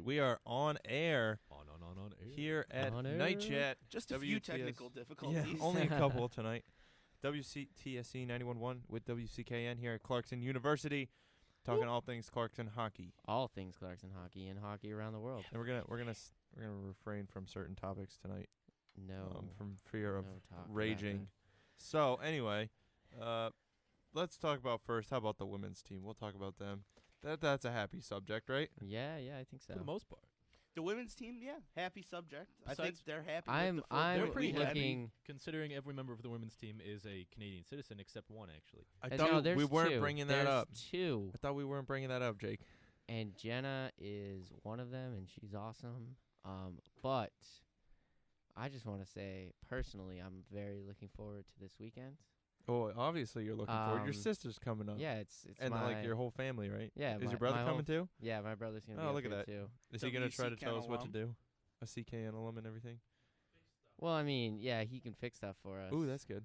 We are on air On air. here at On air. KnightChat. Just a few WTS technical Yeah, difficulties. only a couple tonight. WCTSC 91.1 with WCKN here at Clarkson University, talking all things Clarkson hockey. All things Clarkson hockey and hockey around the world. And we're gonna refrain from certain topics tonight, No, from fear of no talk about raging. So anyway, let's talk about first. How about the women's team? We'll talk about them. That's a happy subject, right? that. Yeah, I think so. For the most part. The women's team, yeah, happy subject. I think Besides- they're happy. I'm with the I'm They're pretty happy. looking. Considering every member of the women's team is a Canadian citizen except one, actually. I no, thought there's we weren't two. bringing that There's up. Two, I thought we weren't bringing that up, Jake. and Jenna is one of them, and she's awesome. But I just want to say personally, I'm very looking forward to this weekend. Oh, obviously you're looking forward. Your Um, sister's coming up. Yeah, it's And my like your whole family, right? yeah. Is my, your brother my whole- coming too? Yeah, my brother's gonna be Oh, up look at here that. too. Is he gonna try to tell us what to WCKN do? A CKN alum and everything. Well, I mean, yeah, he can fix stuff for us. Ooh, that's good.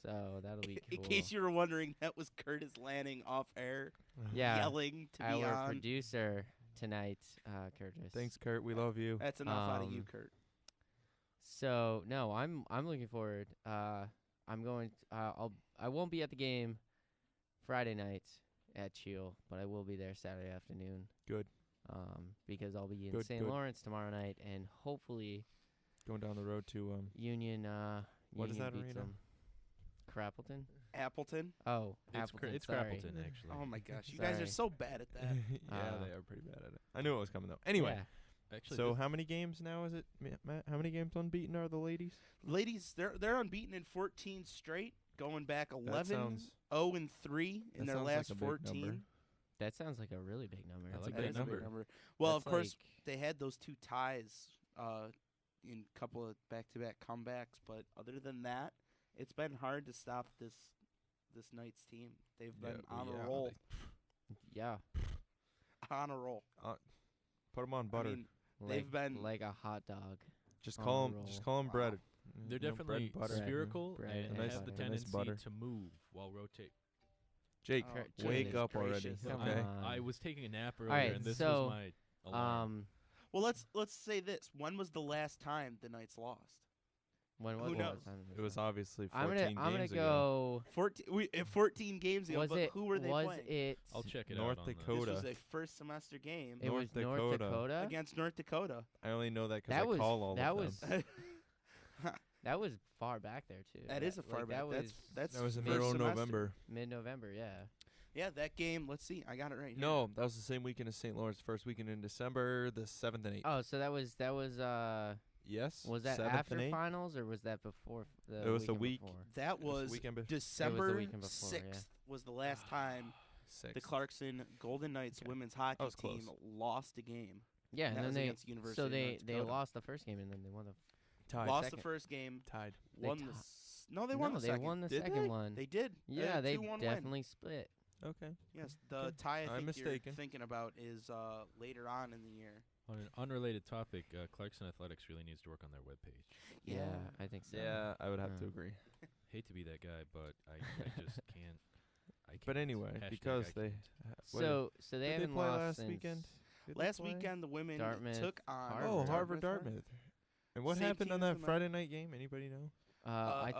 So that'll be cool. In case you were wondering, that was Curtis Lanning off air Yeah, yelling to be our on. producer tonight, Curtis. Thanks, Kurt. We love you. That's enough out of you, Um, Kurt. So no, I'm looking forward. I'm going. I won't be at the game Friday night at Cheel, but I will be there Saturday afternoon. Good. Because I'll be in Good, St. good. Lawrence tomorrow night, and hopefully Going down the road to Union. What is Union that beats arena? them. Crappleton. Appleton. Oh, It's Appleton. it's sorry. Crappleton, actually. Oh my gosh, you guys are Sorry. so bad at that. yeah, Uh, they are pretty bad at it. I knew it was coming though. Anyway, Yeah. Actually, so this- how many games now is it, Matt? How many games unbeaten are the ladies? Ladies, they're unbeaten in 14 straight, going back 11, sounds- 0 and 3 that in their sounds like last a big number. 14. That sounds like a really big number. I That's like a that great That is a big number. number. Well, That's of course, like- they had those two ties in a couple of back-to-back comebacks, but other than that, it's been hard to stop this Knights team. They've been on a roll. yeah, On a roll. Put them on butter. I mean, like, They've been- like a hot dog. just on call a them. roll. Just call them Wow. bread. They're You know, bread definitely and butter. spherical Bread and and nice- have the and nice tendency butter. to move while rotate. Jake, Oh, Kurt, wake goodness up already. gracious. Okay. I was taking a nap earlier, right, and this so, was my alarm. Well, let's say this. When was the last time the Knights lost? When Who was knows? it was obviously 14 I'm gonna games ago. go. 14 games ago, Was but it? who were they was playing? it? I'll check it North out on the- Dakota. This was a first semester game It was North Dakota. Dakota. against North Dakota. I only know that because That I was call all that of was them. that was far back there too. That is a far like, back. That was That's That was in first middle of semester. November. mid-November. Yeah. Yeah, that game. Let's see. I got it right here. No, that was the same weekend as St. Lawrence. First weekend in December, the 7th and 8th. Oh, so that was Yes. was that 7th after and 8th? finals or was that before the? It was the weekend week- Before? that It was was the weekend before. December weekend before, 6th yeah. was the last time the 6th. Clarkson Golden Knights Okay. women's hockey was team close. lost a game. Yeah, that and then was they against University so of they North they Dakota. lost the first game and then they won the Tied. Lost second. the first game. Tied. They Won ti- the no, they won no, the they second. won the Did second they? one. They did. Yeah, they 2-1 win. definitely split. Okay. Yes, the Okay. tie I I'm think mistaken. you're thinking about is later on in the year. On an unrelated topic, Clarkson Athletics really needs to work on their webpage. Yeah, I think so. Yeah, I would have to Yeah. agree. Hate to be that guy, but I just can't. I can't. But anyway, Hashtag because I they can't. So did they they haven't play lost last since weekend? Did they Last play? weekend, the women Dartmouth, took on Harvard. Oh, Harvard, right? Dartmouth. And what Same happened team on as that the Knights. Friday night game? Anybody know? I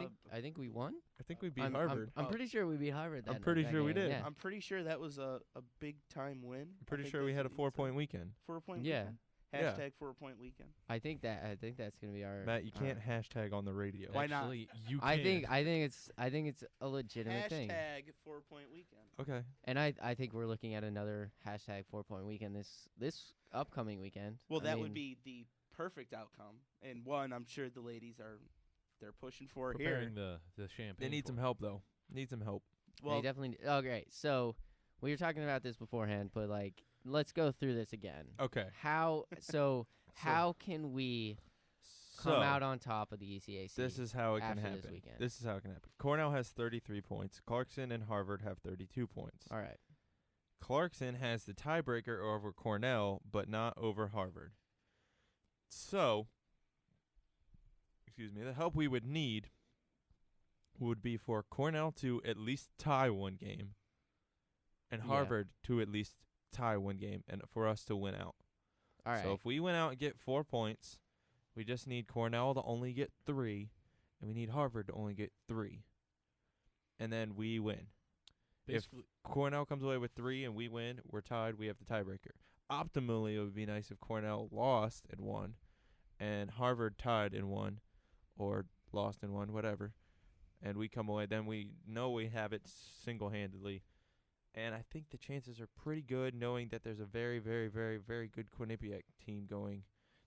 think we won. I think we beat I'm Harvard. pretty sure we beat Harvard. That pretty that sure we game, did. Yeah. I'm pretty sure that was a big time win. I'm pretty sure we had a 4-point weekend. 4-point Yeah. weekend. Yeah. Hashtag 4-point weekend. I think that's gonna be our. Matt, you can't hashtag on the radio. Why not? Actually, you I can. think it's a legitimate thing, Hashtag 4-point weekend. Okay. and I think we're looking at another hashtag 4-point weekend this upcoming weekend. Well, I that mean, would be the perfect outcome, and one I'm sure the ladies they're pushing for here. preparing the champagne. They need for some it. help though. Need some help. Well, they definitely. Oh, great. So we were talking about this beforehand, but like, let's go through this again. Okay. How can we come out on top of the ECAC? This is how it can after happen. this weekend. This is how it can happen. Cornell has 33 points. Clarkson and Harvard have 32 points. All right. Clarkson has the tiebreaker over Cornell, but not over Harvard. So, the help we would need would be for Cornell to at least tie one game and Yeah. Harvard to at least tie one game and for us to win out. All right. So if we went out and get 4 points, we just need Cornell to only get 3, and we need Harvard to only get 3. And then we win. Basically, If Cornell comes away with 3 and we win, we're tied. We have the tiebreaker. Optimally, it would be nice if Cornell lost and won, and Harvard tied and won, or lost and won, whatever. And we come away, then we know we have it single-handedly. And I think the chances are pretty good, knowing that there's a very, very, very, very good Quinnipiac team going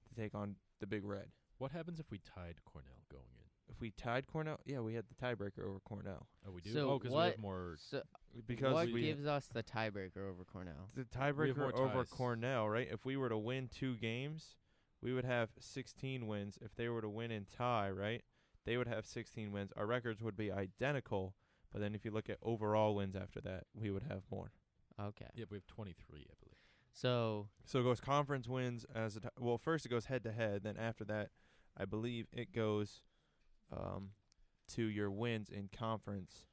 to take on the Big Red. what happens if we tied Cornell going in? If we tied Cornell, yeah, we had the tiebreaker over Cornell. Oh, we do. So Oh, because we what- have more. So Because what we gives us the tiebreaker over Cornell? the more tiebreaker over ties. Cornell, right? If we were to win 2 games, we would have 16 wins. If they were to win and tie, right, they would have 16 wins. Our records would be identical, but then if you look at overall wins after that, we would have more. Okay. Yeah, we have 23, I believe. So So it goes conference wins as a well. First it goes head to head. Then after that, I believe it goes to your wins in conference,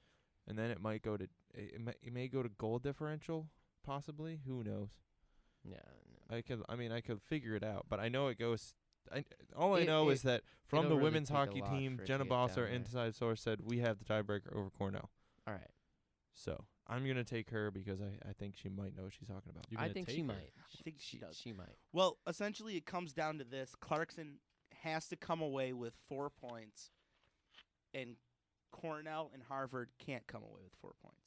and then it might go to it may go to goal differential possibly. Who knows? yeah. I could figure it out, but I know it goes. All I It- know it- is that from it'll the really women's take a hockey lot team, for it to Jenna get Boss, our down there. inside source, said we have the tiebreaker over Cornell. All right. So I'm gonna take her because I think she might know what she's talking about. You're I gonna think take she her. might. I think she does. She might. Well, essentially, it comes down to this: Clarkson has to come away with 4 points, and Cornell and Harvard can't come away with 4 points.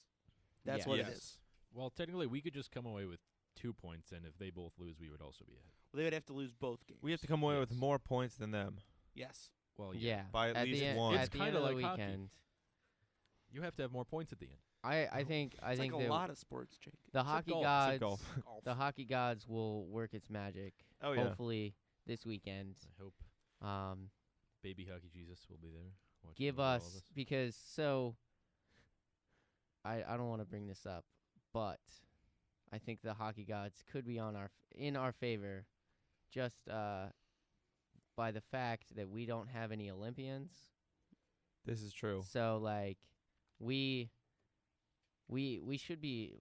That's Yeah. what Yes. it is. Well, technically, we could just come away with 2 points, and if they both lose, we would also be ahead. Well, they would have to lose both games. We have to come away with Yes. more points than them. Yes. Well, Yeah. By at least the end, one. At It's the end kinda of the like hockey. weekend, You have to have more points at the end. I think It's like a that lot of sports, Jake. the Except hockey golf. Except gods, golf. Golf. the hockey gods will work its magic. Oh, yeah. Hopefully this weekend. I hope baby hockey Jesus will be there. watching Give over all us this. because so. I don't want to bring this up, but I think the hockey gods could be in our favor, just by the fact that we don't have any Olympians. This is true. So like we should be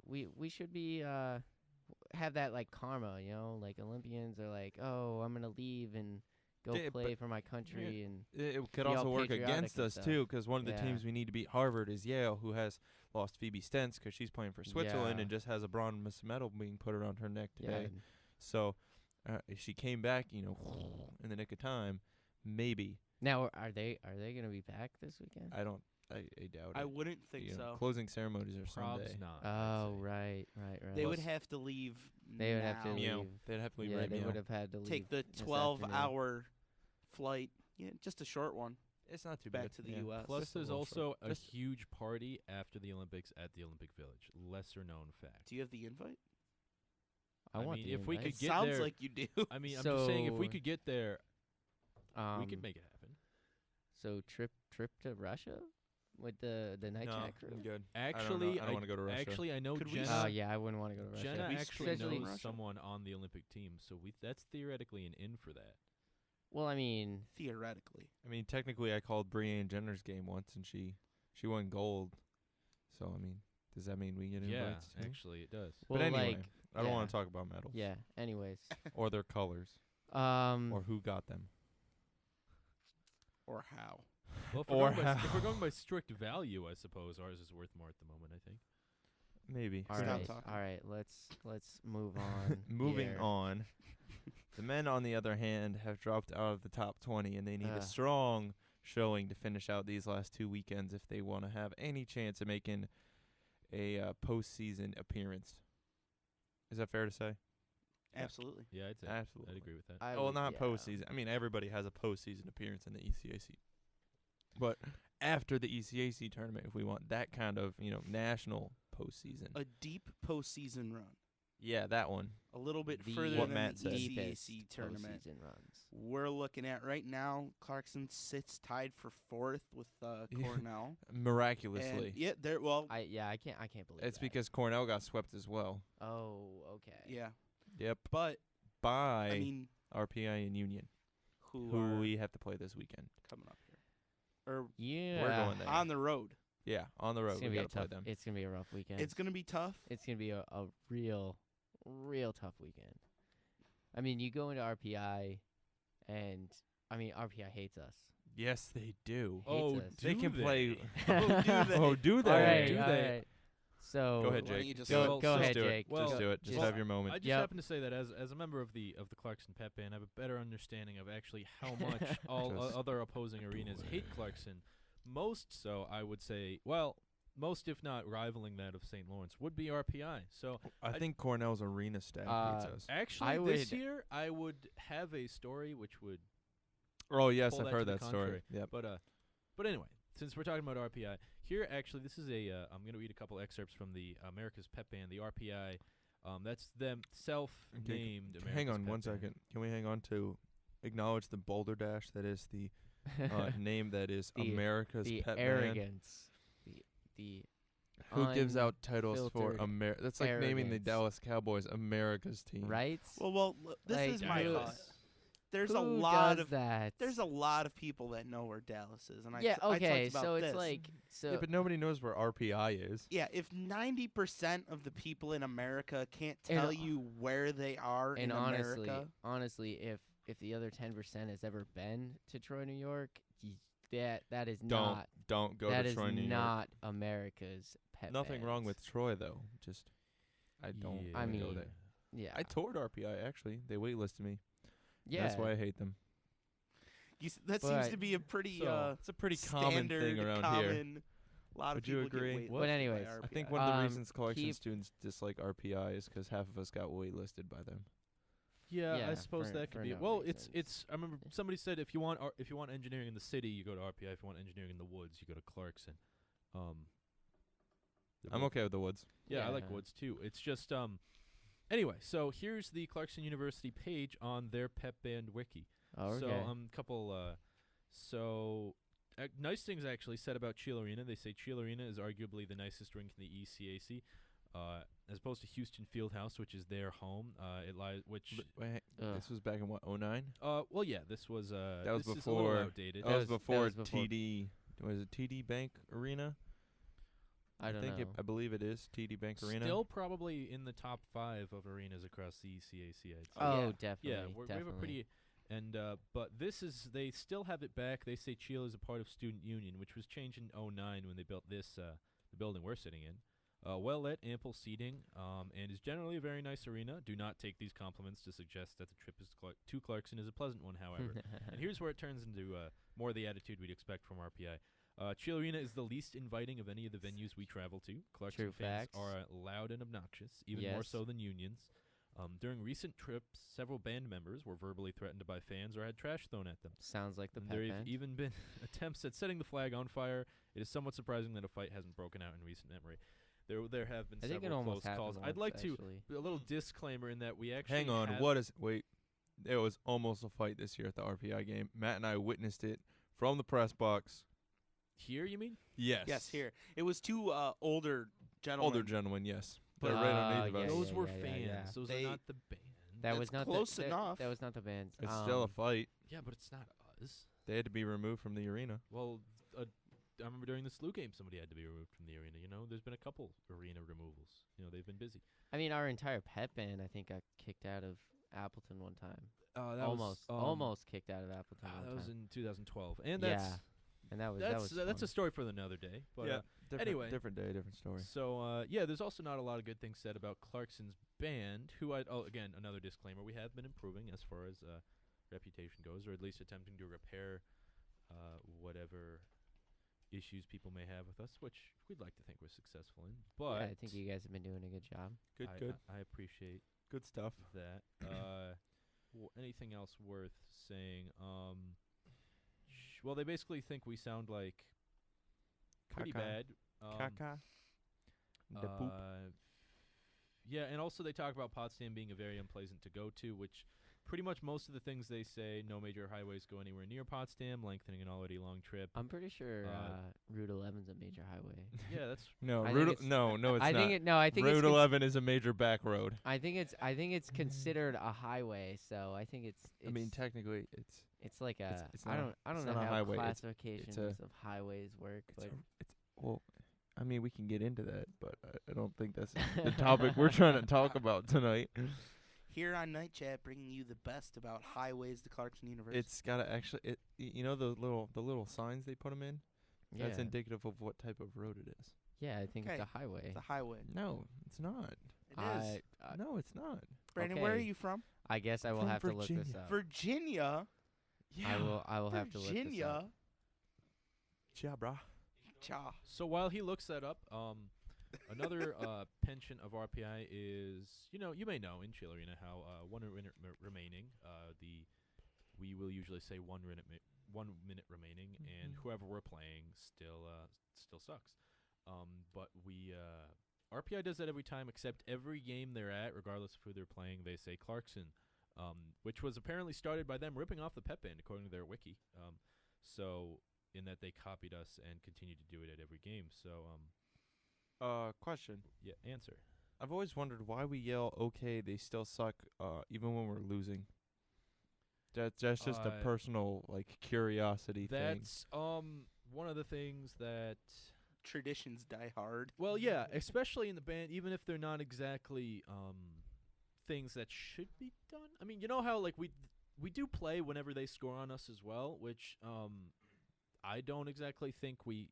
have that like karma, you know, like Olympians are like, "Oh, I'm going to leave and go Yeah, play but- for my country and It could be all also work patriotic against and us stuff. too, because one of the Yeah. teams we need to beat, Harvard, is Yale, who has lost Phoebe Stentz because she's playing for Switzerland Yeah. and just has a bronze medal being put around her neck yeah, today. So if she came back, in the nick of time, maybe. Now are they going to be back this weekend? I doubt I it. wouldn't think so. Closing ceremonies are Probs Sunday. not. I'd Oh, say. right. They would Plus- have to leave. They would have to now. Meow. leave. They'd have to leave Yeah, right they now. would have had to leave. Take the this 12-hour flight. Yeah, just a short one It's not too back bad. to the yeah. U.S. Plus, Just a there's little also short. a Just- huge party after the Olympics at the Olympic Village. Lesser known fact. Do you have the invite? I want mean, the if we could invite. get Sounds there- like you do. I mean, I'm just saying, if we So, could get there, we could Um, make it happen. So trip to Russia with the No, KnightChat crew. I'm good. Actually, I don't want to go to Russia. Actually, I know Could we Jenna. Yeah, I wouldn't want to go to Russia. Jenna We actually especially- knows Russia? someone on the Olympic team, so that's theoretically an in for that. Well, I mean, Theoretically. I mean, technically, I called Brianne Jenner's game once, and she won gold. So, I mean, does that mean we get Yeah, invites too? actually, it does. well, But anyway, like, I don't want yeah. to talk about medals yeah. Anyways, or their colors um, or who got them. Or how. Well, Or if we're how. going by strict value, I suppose ours is worth more at the moment. I think. Maybe. all Stop right, talking. all right. Let's move on. Moving here. on. The men, on the other hand, have dropped out of the top 20, and they need a Ugh. strong showing to finish out these last 2 weekends if they want to have any chance of making a postseason appearance. Is that fair to say? Absolutely. Yeah, I'd say. Absolutely. I'd agree with that. I Well, would- not yeah. postseason. I mean, everybody has a postseason appearance in the ECAC. But after the ECAC tournament, if we want that kind of, national postseason. A deep postseason run. Yeah, that one. A little bit The further What than Matt the said. deepest ECAC tournament. postseason runs. We're looking at right now, Clarkson sits tied for 4th with Cornell. Miraculously. And yeah, there. Well, I can't believe It's that. because Cornell got swept as well. Oh, okay. yeah, Yep. but By I mean, RPI and Union, who who are we have to play this weekend. coming up here? Or Yeah. We're going there. on the road. Yeah, on the road. It's gonna We be a got to play tough. them. It's gonna be a rough weekend. It's gonna be tough. It's gonna be a real tough weekend. I mean, you go into RPI, and I mean, RPI hates us. Yes, they do. Oh, us. They can play. Oh, do they? Oh, do they? All right, Do all they? right. So Go ahead, Why don't Jake. you just- Go, Well, go so- ahead, Just do it. Jake. Well, Just do it. Just well, have your moment. I just Yep. happen to say that as a member of the Clarkson Pep Band, I have a better understanding of actually how much all Just other opposing arenas hate Clarkson. Most so, I would say, well, most if not rivaling that of St. Lawrence would be RPI. So I think Cornell's arena staff hates us. actually, I this would- year I would have a story which would. Oh yes, pull I've that heard to the that story. contrary. Yep. But anyway, since we're talking about RPI, here actually this is a I'm going to read a couple excerpts from the America's Pep Band, the RPI. That's them self-named. Hang America's on Pep 1 Band. second. Can we hang on to acknowledge the Boulder Dash? That is the name that is The- America's the Pet Band. arrogance, the Who gives out titles for unfiltered America? That's like naming the arrogance. Dallas Cowboys America's team. right. Well, this Like, is my who- thought. There's Who a lot does of that. there's a lot of people that know where Dallas is, and I yeah. I talked Okay. about So it's this. like so. Yeah, but nobody knows where RPI is. Yeah, if 90% of the people in America can't And tell ho- you where they are and in honestly, America, if the other 10% has ever been to Troy, New York, that is Don't not don't go that to is Troy, New York. not America's pet. Nothing wrong bands. with Troy though. Just I don't. Yeah. I wanna mean, go there. yeah. I toured RPI actually. They waitlisted me. yeah. That's why I hate them. that seems to But- be a pretty So, It's a pretty common standard, thing around here. common. A lot of Would you people agree? get But waitlisted by anyways, I think RPI. one of the Um, reasons collection keep- students dislike RPI is because half of us got waitlisted by them. Yeah, Yeah, I suppose for- that could for be. no Well, reasons. it's. I remember somebody said if you want engineering in the city, you go to RPI. If you want engineering in the woods, you go to Clarkson. They're I'm both- okay with the woods. Yeah, I like Yeah. woods too. It's just Anyway, so here's the Clarkson University page on their pep band wiki. Oh, okay. So couple nice things actually said about Cheel Arena. They say Cheel Arena is arguably the nicest rink in the ECAC, as opposed to Houston Fieldhouse, which is their home. It lies which. Wait, Ugh. this was back in what, 09? Well, yeah, this was That was this is a little before- outdated. That was was- that before was before- TD. Was it TD Bank Arena? I don't know. I believe it is TD Bank Arena. Still probably in the top 5 of arenas across the ECAC. I'd say. Oh, yeah. definitely. Yeah, we have a definitely. pretty, but this is they still have it back. They say Cheel is a part of Student Union, which was changed in 09 when they built this the building we're sitting in. Well lit, ample seating, and is generally a very nice arena. Do not take these compliments to suggest that the trip to Clarkson is a pleasant one, however. And here's where it turns into more the attitude we'd expect from RPI. Cheel Arena is the least inviting of any of the venues we travel to. Clarkson True fans facts. are loud and obnoxious, even more Yes. so than unions. During recent trips, several band members were verbally threatened by fans or had trash thrown at them. Sounds like the pet There have band. even been attempts at setting the flag on fire. It is somewhat surprising that a fight hasn't broken out in recent memory. There have been I think it several almost close calls. happened I'd once, like to actually. a little disclaimer in that we actually Hang on, have wait. There was almost a fight this year at the RPI game. Matt and I witnessed it from the press box. here. You mean? Yes. Yes, here it was two older gentlemen. Older gentlemen, yes. But They're right underneath yeah, of us. Those were yeah, fans. yeah. Those They- are not the band. That That's was not close the, enough. That was not the band. It's still a fight. Yeah, but it's not us. They had to be removed from the arena. Well, I remember during the SLU game, somebody had to be removed from the arena. You know, there's been a couple arena removals. You know, they've been busy. I mean, our entire pet band, I think, got kicked out of Appleton one time. That Almost kicked out of Appleton one that was time. in 2012, and Yeah, that's and that was that's a fun. story for another day. But anyway. Different day, different story. So there's also not a lot of good things said about Clarkson's band, who again, another disclaimer, we have been improving as far as reputation goes, or at least attempting to repair whatever issues people may have with us, which we'd like to think we're successful in. But Yeah, I think you guys have been doing a good job. Good. I appreciate Good stuff. that. Anything else worth saying? Well, they basically think we sound like pretty Caca. bad. Caca. The poop. Yeah, and also they talk about Potsdam being a very unpleasant to go to, which pretty much most of the things they say, no major highways go anywhere near Potsdam, lengthening an already long trip. I'm pretty sure Uh, Route 11's a major highway. Yeah, that's No, I think Route. it's- No, it's I not. think it. No, I think Route it's. 11 is a major back road. I think it's considered a highway, so I think it's. I mean, technically, it's like a. it's I not a- don't. I don't it's know not a how highway, it's- classifications a- of highways work, but well. I mean, we can get into that, but I don't think that's the topic we're trying to talk about tonight. Here on NightChat, bringing you the best about highways to Clarkson University. It's gotta actually. You know the little signs they put them in. Yeah. That's indicative of what type of road it is. Yeah, I think it's Okay. a highway. It's a highway. No, it's not. It is. No, it's not. Brandon, where are okay. you from? I guess I will From have to look this Virginia. up. Virginia. I will have to look this Virginia. up. Yeah, brah. Cha. So while he looks that up, another penchant of RPI is, you may know in Chillerina how 1 minute remaining. We will usually say 1 minute remaining, and whoever we're playing still sucks. But RPI does that every time, except every game they're at, regardless of who they're playing, they say Clarkson, which was apparently started by them ripping off the pep band, according to their wiki. So in that they copied us and continue to do it at every game. So Question. yeah, answer. I've always wondered why we yell "Okay, they still suck," even when we're losing. That's just a personal curiosity thing. That's one of the things that. Traditions die hard. Well, yeah, especially in the band, even if they're not exactly things that should be done. I mean, you know how we do play whenever they score on us as well, which I don't exactly think we.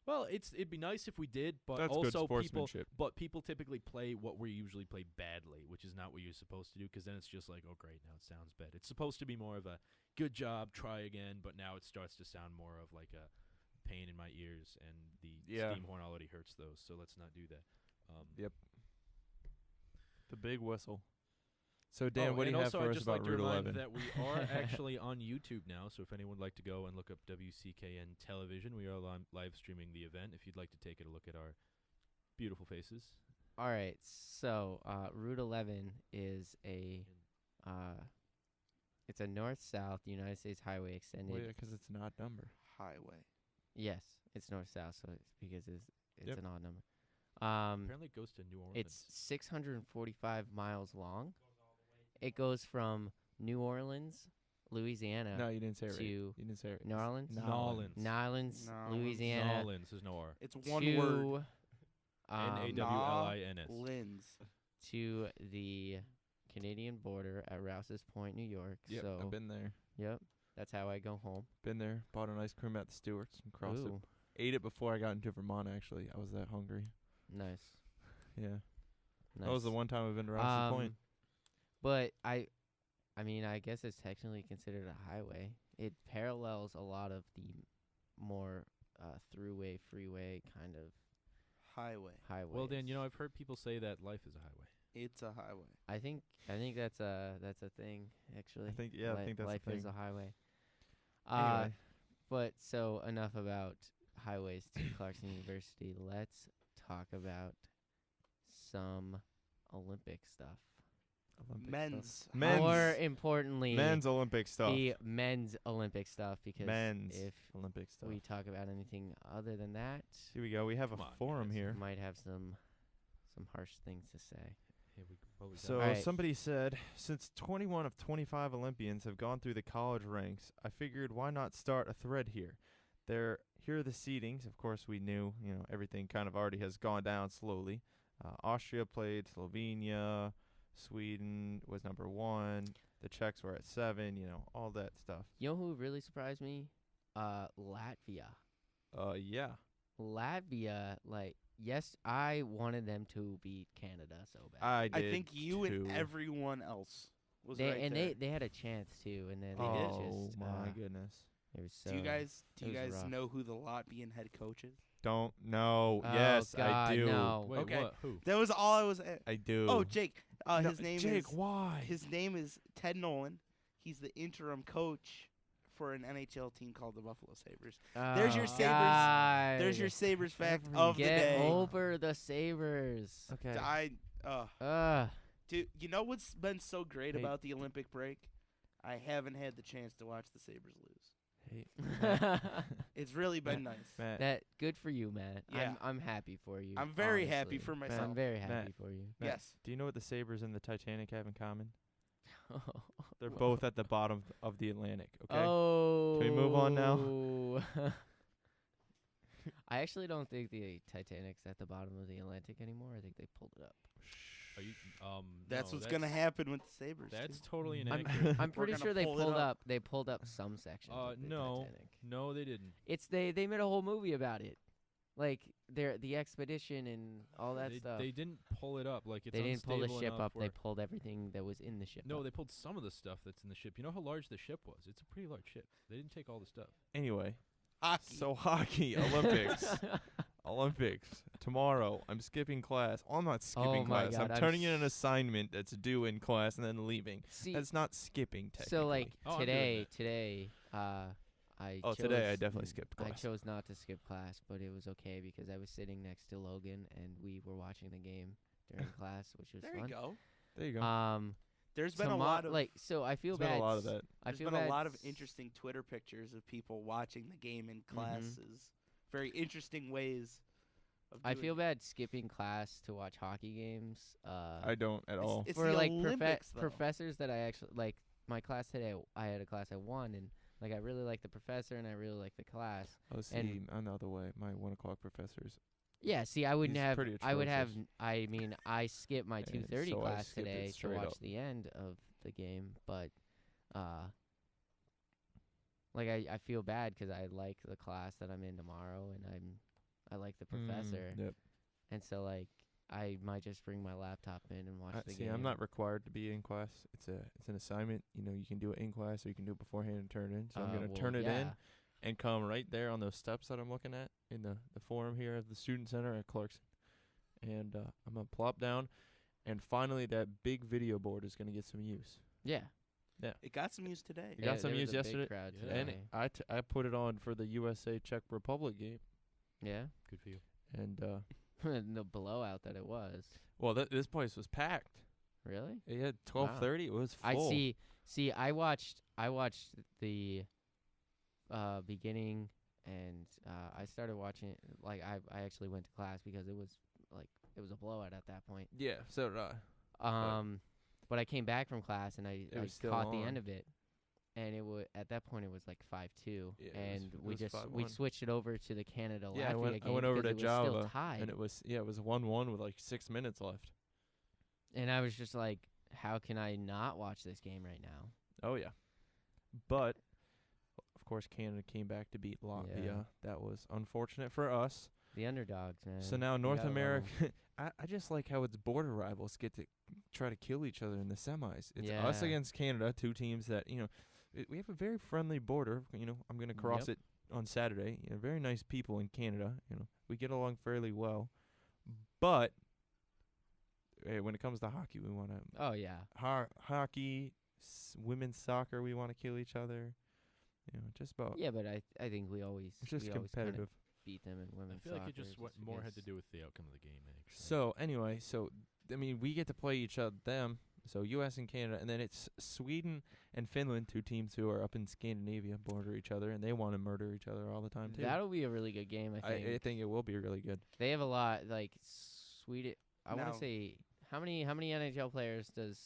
Well, it'd be nice if we did, but That's good also sportsmanship. people typically play what we usually play badly, which is not what you're supposed to do, because then it's just like, oh great, now it sounds bad. It's supposed to be more of a good job, try again, but now it starts to sound more of like a pain in my ears, and the steam horn already hurts those, so let's not do that. Yep. The big whistle. So Dan, what do and you have also for I'd us just about like to Route remind 11? that we are actually on YouTube now, so if anyone would like to go and look up WCKN Television, we are live streaming the event if you'd like to take a look at our beautiful faces. All right, so Route 11 is it's a north-south United States highway extended. Well, yeah, 'cause it's an odd number. Highway. Yes, it's north-south, so it's because it's Yep. an odd number. Apparently it goes to New Orleans. It's 645 miles long. It goes from New Orleans, Louisiana, No, you didn't say it right. to You didn't say it. New Orleans, Nolans. Nolans, Nolans. Louisiana, Nolans, there's no R. It's one word. N-A-W-L-I-N-S. Lins. to the Canadian border at Rouse's Point, New York. Yep, So I've been there. yep, that's how I go home. Been there. Bought an ice cream at the Stewart's and crossed it. Ooh, Ate it before I got into Vermont. Actually, I was that hungry. nice. Yeah, Nice. that was the one time I've been to Rouse's Point. But I mean, I guess it's technically considered a highway. It parallels a lot of the more throughway, freeway kind of Highway. highways. Well, Dan, I've heard people say that life is a highway. It's a highway. I think that's a thing actually. I think that's life the thing. is a highway. Anyway. But so enough about highways to Clarkson University. Let's talk about some Olympic stuff. Olympic Men's. stuff. Men's. More importantly, Men's Olympic stuff. the men's Olympic stuff, because Men's if Olympic stuff. we talk about anything other than that, Here we go. We have Come a on, forum guys. here. we might have some harsh things to say. Yeah, what we got? So Alright. somebody said, since 21 of 25 Olympians have gone through the college ranks, I figured why not start a thread here. Here are the seedings. Of course, we knew, everything kind of already has gone down slowly. Austria played Slovenia. Sweden was number 1. The Czechs were at 7. All that stuff. You know who really surprised me? Latvia. Yeah. Latvia, yes, I wanted them to beat Canada so bad. I did. I think you too. and everyone else was They right and there. they had a chance too, and then they Oh just my goodness. it was so. do you guys it was rough. know who the Latvian head coach is? Don't know. Oh, Yes, God, I do. no. Wait, Okay. what? Who? That was all I was at. I do. Oh, Jake. No, His name Jake, is why? his name is Ted Nolan. He's the interim coach for an NHL team called the Buffalo Sabres. There's your Oh, Sabres. God. There's your Sabres fact of the Get day. over the Sabres. Okay. Dude, you know what's been so great Hey. about the Olympic break? I haven't had the chance to watch the Sabres lose. Hey, It's really been nice. Matt. That good for you, Matt. Yeah. I'm happy for you. I'm very happy honestly. for Matt, myself. I'm very happy Matt. for you. Matt, Yes. Do you know what the Sabres and the Titanic have in common? They're both at the bottom of the Atlantic. Okay. Oh. Can we move on now? I actually don't think the Titanic's at the bottom of the Atlantic anymore. I think they pulled it up. Are you? That's no, what's gonna happen with the Sabres. That's too. totally I'm, inaccurate. I'm pretty gonna sure they pull it pulled up. They pulled up some sections. of the No, Titanic. no, they didn't. It's they made a whole movie about it, like the expedition and all that they, stuff. They didn't pull it up like it's They didn't pull the unstable ship enough up. They where- pulled everything that was in the ship. No, up. they pulled some of the stuff that's in the ship. You know how large the ship was? It's a pretty large ship. They didn't take all the stuff. Anyway, Hockey. so hockey, Olympics. Tomorrow, I'm skipping class. Oh, I'm not skipping Oh my class. God, I'm I'm turning in an assignment that's due in class and then leaving. See, That's not skipping, technically. so like Oh, I'm doing today, today I chose- definitely skipped I class. chose not to skip class, but it was okay because I was sitting next to Logan and we were watching the game during class, which was There fun. you go. There you go. There's been a lot of so I feel There's bad. been a lot of that. I there's feel been a bad lot of s- interesting Twitter pictures of people watching the game in classes. Mm-hmm. Very interesting ways. Of I doing feel it. bad skipping class to watch hockey games. I don't at all. It's For the like Olympics, though. professors that I actually like. My class today, I had a class at 1, and like I really like the professor and I really like the class. Oh, see, and- I'm the other way. My 1 o'clock professors. Yeah, see, I wouldn't He's have. pretty I would have. atrocious. I mean, I skipped my And 2:30 so I class skipped it today to straight watch up. the end of the game, but like I feel bad 'cause I like the class that I'm in tomorrow, and I like the professor, Yep. and so like I might just bring my laptop in and watch the See, game. I'm not required to be in class. It's an assignment. You know, you can do it in class or you can do it beforehand and turn it in. So I'm gonna well, turn it in yeah. and come right there on those steps that I'm looking at in the forum here at the student center at Clarkson. And I'm gonna plop down, and finally that big video board is gonna get some use. Yeah. It got some use today. You got some there use was a big yesterday? crowd Yeah. And today. I put it on for the USA Czech Republic game, Yeah. Good for you. and The blowout that it was. well, this place was packed. Really? It had 12:30. It was I full. see. I watched the beginning, and I started watching it. Like I actually went to class because it was a blowout at that point. Yeah, so did I. But I came back from class and I was still caught the on. end of it, and it was at that point it was like 5-2, Yeah, and it we was just 5-1. switched it over to the Canada Yeah, I Latvia went game over because to it was still Java, tied, and it was 1-1 with like 6 minutes left. and I was just like, how can I not watch this game right now? Oh yeah, but of course Canada came back to beat Latvia. Yeah. That was unfortunate for us. The underdogs, man. So now You North gotta love 'em. America, I just like how its border rivals get to try to kill each other in the semis. It's us Yeah. against Canada, two teams that we have a very friendly border. I'm gonna cross Yep. it on Saturday. Very nice people in Canada. We get along fairly well, but when it comes to hockey, we want to Oh yeah. hockey, women's soccer. We want to kill each other. Just about. Yeah, but I think we always It's just we always kinda competitive. beat them in I women's feel like it soccer just what more had to do with the outcome of the game, actually. So anyway, I mean, we get to play each other, them. So U.S. and Canada, and then it's Sweden and Finland, two teams who are up in Scandinavia, border each other, and they want to murder each other all the time too. That'll be a really good game. I think I think it will be really good. they have a lot like Sweden. I want Now- to say how many NHL players does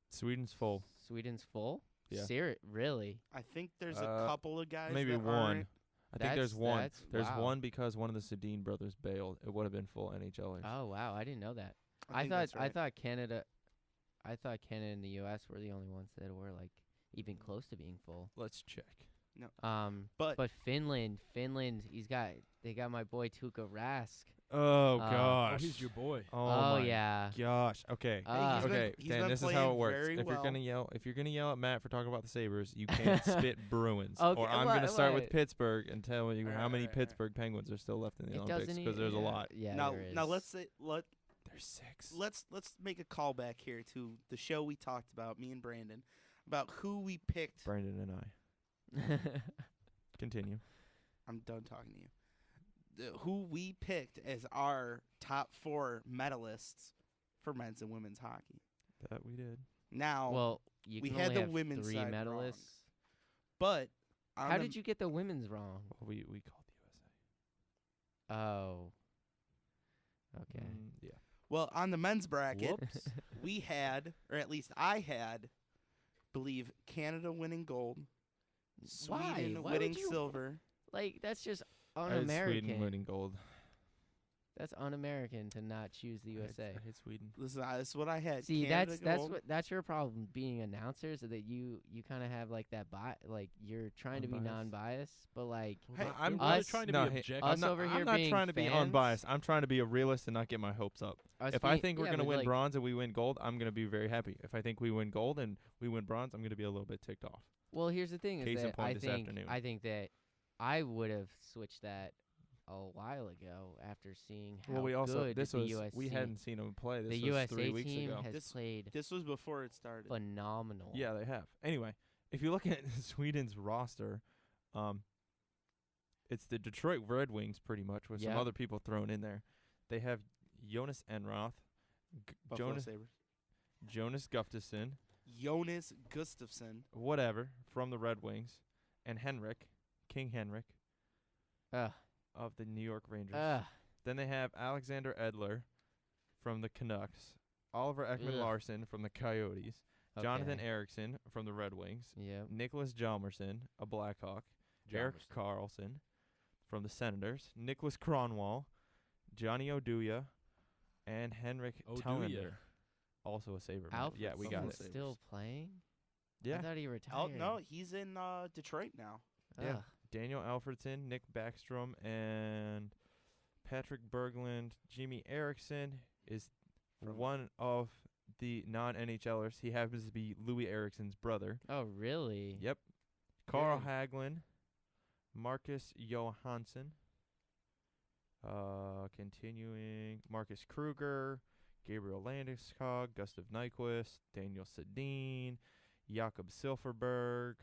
Sweden's full, Sweden's full? Yeah. Really? I think there's a couple of guys. maybe that one. aren't. I think there's one. There's wow. one because one of the Sedin brothers bailed. It would have been full NHLers. Oh wow, I didn't know that. I think that's right. I thought Canada and the U.S. were the only ones that were like even close to being full. Let's check. But Finland, they got my boy Tuukka Rask. Oh Oh, gosh. he's your boy. Oh, Oh, my yeah. gosh. Okay. He's been- Okay, he's Dan, been this is how playing it works. very If well. you're gonna yell at Matt for talking about the Sabres, you can't spit Bruins. Okay, or I'm what- gonna start with what? Pittsburgh and tell you how many Alright. Pittsburgh Penguins are still left in the It Olympics doesn't because there's a lot. Yeah, now, there is. now let's There's 6. let's make a callback here to the show we talked about, me and Brandon, about who we picked. Brandon and I. Continue. I'm done talking to you. Who we picked as our top 4 medalists for men's and women's hockey. That we did. Now, well, you we can had only the have women's 3 side wrong. medalists. but How did you get the women's wrong? Well, we called USA. Oh. Okay. Yeah. Well, on the men's bracket, Whoops. we had, or at least I had, believe Canada winning gold, Why? Sweden Why winning would you- silver. Like that's just I had un-American. Sweden winning gold. That's un-American to not choose the I USA. hate Sweden. Listen, that's what I had. See, Canada gold. that's your problem being announcers, is that you kind of have like that like you're trying to be Unbiased. non-biased, but like Hey, I'm They're us- trying to no, be hey, objective. us over here I'm not being trying to be fans- unbiased. I'm trying to be a realist and not get my hopes up. us If I being- think we're yeah, gonna but, win like, bronze and we win gold, I'm gonna be very happy. If I think we win gold and we win bronze, I'm gonna be a little bit ticked off. Well, here's the thing: Case is in that point this afternoon. I think that I would have switched that a while ago after seeing how Well, we also good this the was US we team, hadn't seen them play. This the was USA 3 weeks team ago. has This- played This was before it started. phenomenal. Yeah, they have. Anyway, if you look at Sweden's roster, it's the Detroit Red Wings pretty much with some Yeah. other people thrown in there. They have Jonas Enroth, Buffalo Jonas Sabres. Jonas Gustafsson, Jonas Gustafsson. whatever, from the Red Wings, and King Henrik Ugh. of the New York Rangers. Ugh. Then they have Alexander Edler from the Canucks, Oliver Ekman Ugh. Larson from the Coyotes, Jonathan Okay. Erickson from the Red Wings, Yep. Nicholas Hjalmarsson, a Blackhawk, Eric Jarmerson. Carlson from the Senators, Nicholas Kronwall, Johnny Oduya, and Henrik Oduya. Tellender, also a Sabre. Alfred Yeah, we got Buffalo it. Sabres. still playing? I Yeah, thought he Oh retired. no, he's in Detroit now. yeah. Ugh. Daniel Alfredson, Nick Backstrom, and Patrick Berglund. Jimmy Erickson is From- one of the non-NHLers. He happens to be Louis Erickson's brother. Oh, really? Yep. Carl Very- Hagelin, Marcus Johansson. Continuing, Marcus Kruger, Gabriel Landeskog, Gustav Nyquist, Daniel Sedin, Jakob Silverberg,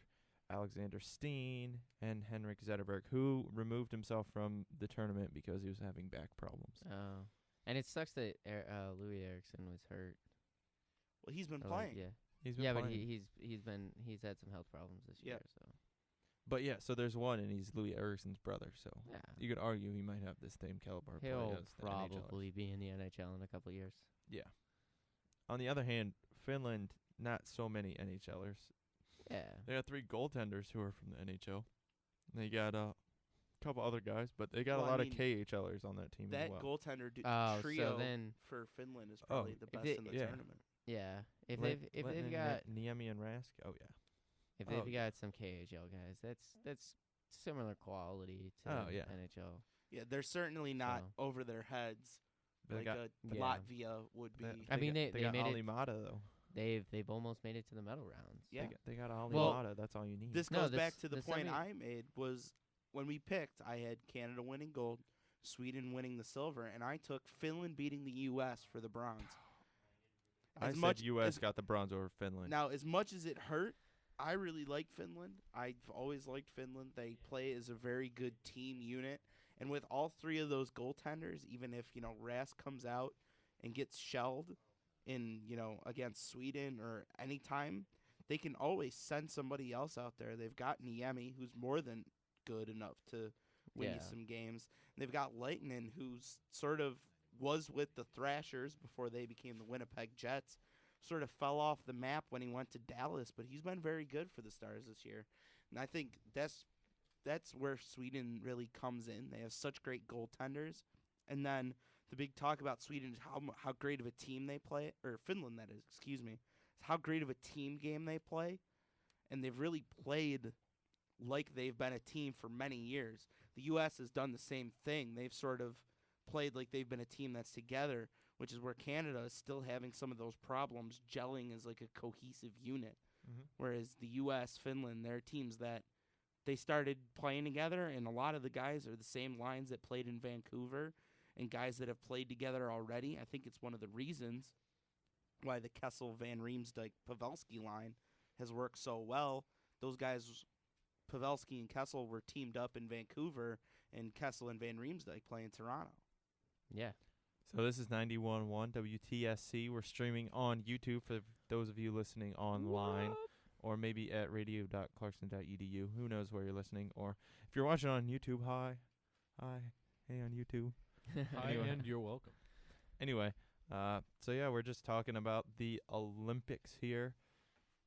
Alexander Steen, and Henrik Zetterberg, who removed himself from the tournament because he was having back problems. Oh. And it sucks that Louis Erickson was hurt. Well, he's been Or, like, playing. yeah. He's been Yeah, but playing. he's had some health problems this Yeah. year, so But yeah, so there's one, and he's Louis Erickson's brother. So yeah. you could argue he might have the same caliber of play He'll as the NHLers. probably be in the NHL in a couple of years. Yeah. On the other hand, Finland, not so many NHLers. Yeah. They got 3 goaltenders who are from the NHL. They got a couple other guys, but they got Well, a I lot mean, of KHLers on that team That as well. goaltender Oh, trio so then for Finland is Oh, probably the if best they- in the yeah. tournament. yeah, if Len- they've Lenton, got Niemi and Rask. Oh yeah. if oh, they've got some KHL guys, that's similar quality to Oh, yeah. NHL. Yeah, they're certainly not So- over their heads They like got a Yeah. Latvia would be. I mean, they got made it- Ali Mata though. They've almost made it to the medal rounds. Yeah. They got Ali Well, Mata. That's all you need. This No, goes this- back to the this point semi- I made was when we picked, I had Canada winning gold, Sweden winning the silver, and I took Finland beating the U.S. for the bronze. I As said much U.S. as- got the bronze over Finland. Now, as much as it hurt, I really like Finland. I've always liked Finland. They play as a very good team unit. And with all 3 of those goaltenders, even if, Rask comes out and gets shelled in, against Sweden or any time, they can always send somebody else out there. They've got Niemi, who's more than good enough to win you Yeah. some games. They've got Leitinen, who's sort of was with the Thrashers before they became the Winnipeg Jets. Sort of fell off the map when he went to Dallas, but he's been very good for the Stars this year. And I think that's where Sweden really comes in. They have such great goaltenders. And then the big talk about Sweden is how great of a team they play, or Finland that is, excuse me. How great of a team game they play. And they've really played like they've been a team for many years. The U.S. has done the same thing. They've sort of played like they've been a team that's together, which is where Canada is still having some of those problems gelling as like a cohesive unit. Mm-hmm. Whereas the U.S., Finland, they're teams that they started playing together, and a lot of the guys are the same lines that played in Vancouver and guys that have played together already. I think it's one of the reasons why the Kessel, Van Riemsdyk, Pavelski line has worked so well. Those guys, Pavelski and Kessel, were teamed up in Vancouver, and Kessel and Van Riemsdyk play in Toronto. Yeah. So this is 91.1 WTSC. We're streaming on YouTube for those of you listening online, or maybe at radio.clarkson.edu. Who knows where you're listening? Or if you're watching on YouTube, hi, hey on YouTube. Hi, Anyway. and you're welcome. Anyway, so yeah, we're just talking about the Olympics here.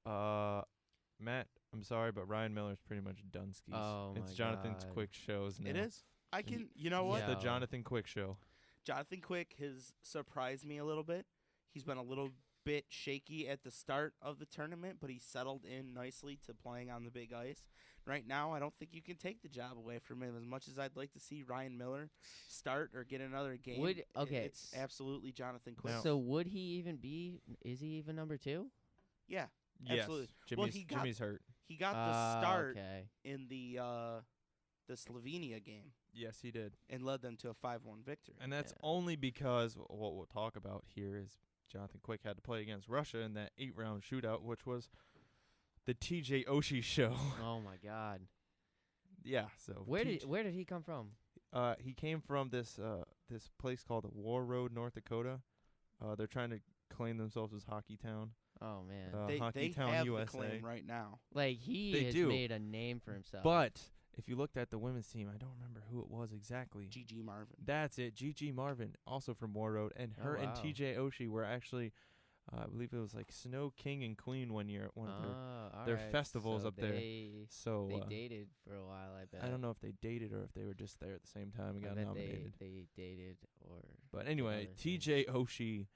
Matt, I'm sorry, but Ryan Miller's pretty much done skis. Oh it's my Jonathan's God. Quick shows now. It is. I can, you know what? It's the Yeah. Jonathan Quick show. Jonathan Quick has surprised me a little bit. He's been a little bit shaky at the start of the tournament, but he settled in nicely to playing on the big ice. Right now, I don't think you can take the job away from him. As much as I'd like to see Ryan Miller start or get another game, it's absolutely Jonathan Quick. So would he even be? Is he even number 2? Yeah, Yes. absolutely. Jimmy's hurt. He got the start Okay. in the Slovenia game Yes, he did. and led them to a 5-1 victory. And that's Yeah. only because what we'll talk about here is Jonathan Quick had to play against Russia in that 8-round shootout, which was the TJ Oshie show. Oh my God. Yeah, so Where did he come from? he came from this place called War Road, North Dakota. They're trying to claim themselves as Hockey Town. Oh man. They Hockey Town, have USA. the claim right now. Like he They has do. made a name for himself. But if you looked at the women's team, I don't remember who it was exactly. G.G. Marvin. That's it. Gigi Marvin, also from War Road, and her and wow. TJ Oshie were actually, I believe it was like Snow King and Queen one year at one of their alright, festivals so up there. they So They dated for a while, I bet. I don't know if they dated or if they were just there at the same time and I got bet nominated. They dated or. But anyway, other things. TJ Oshie,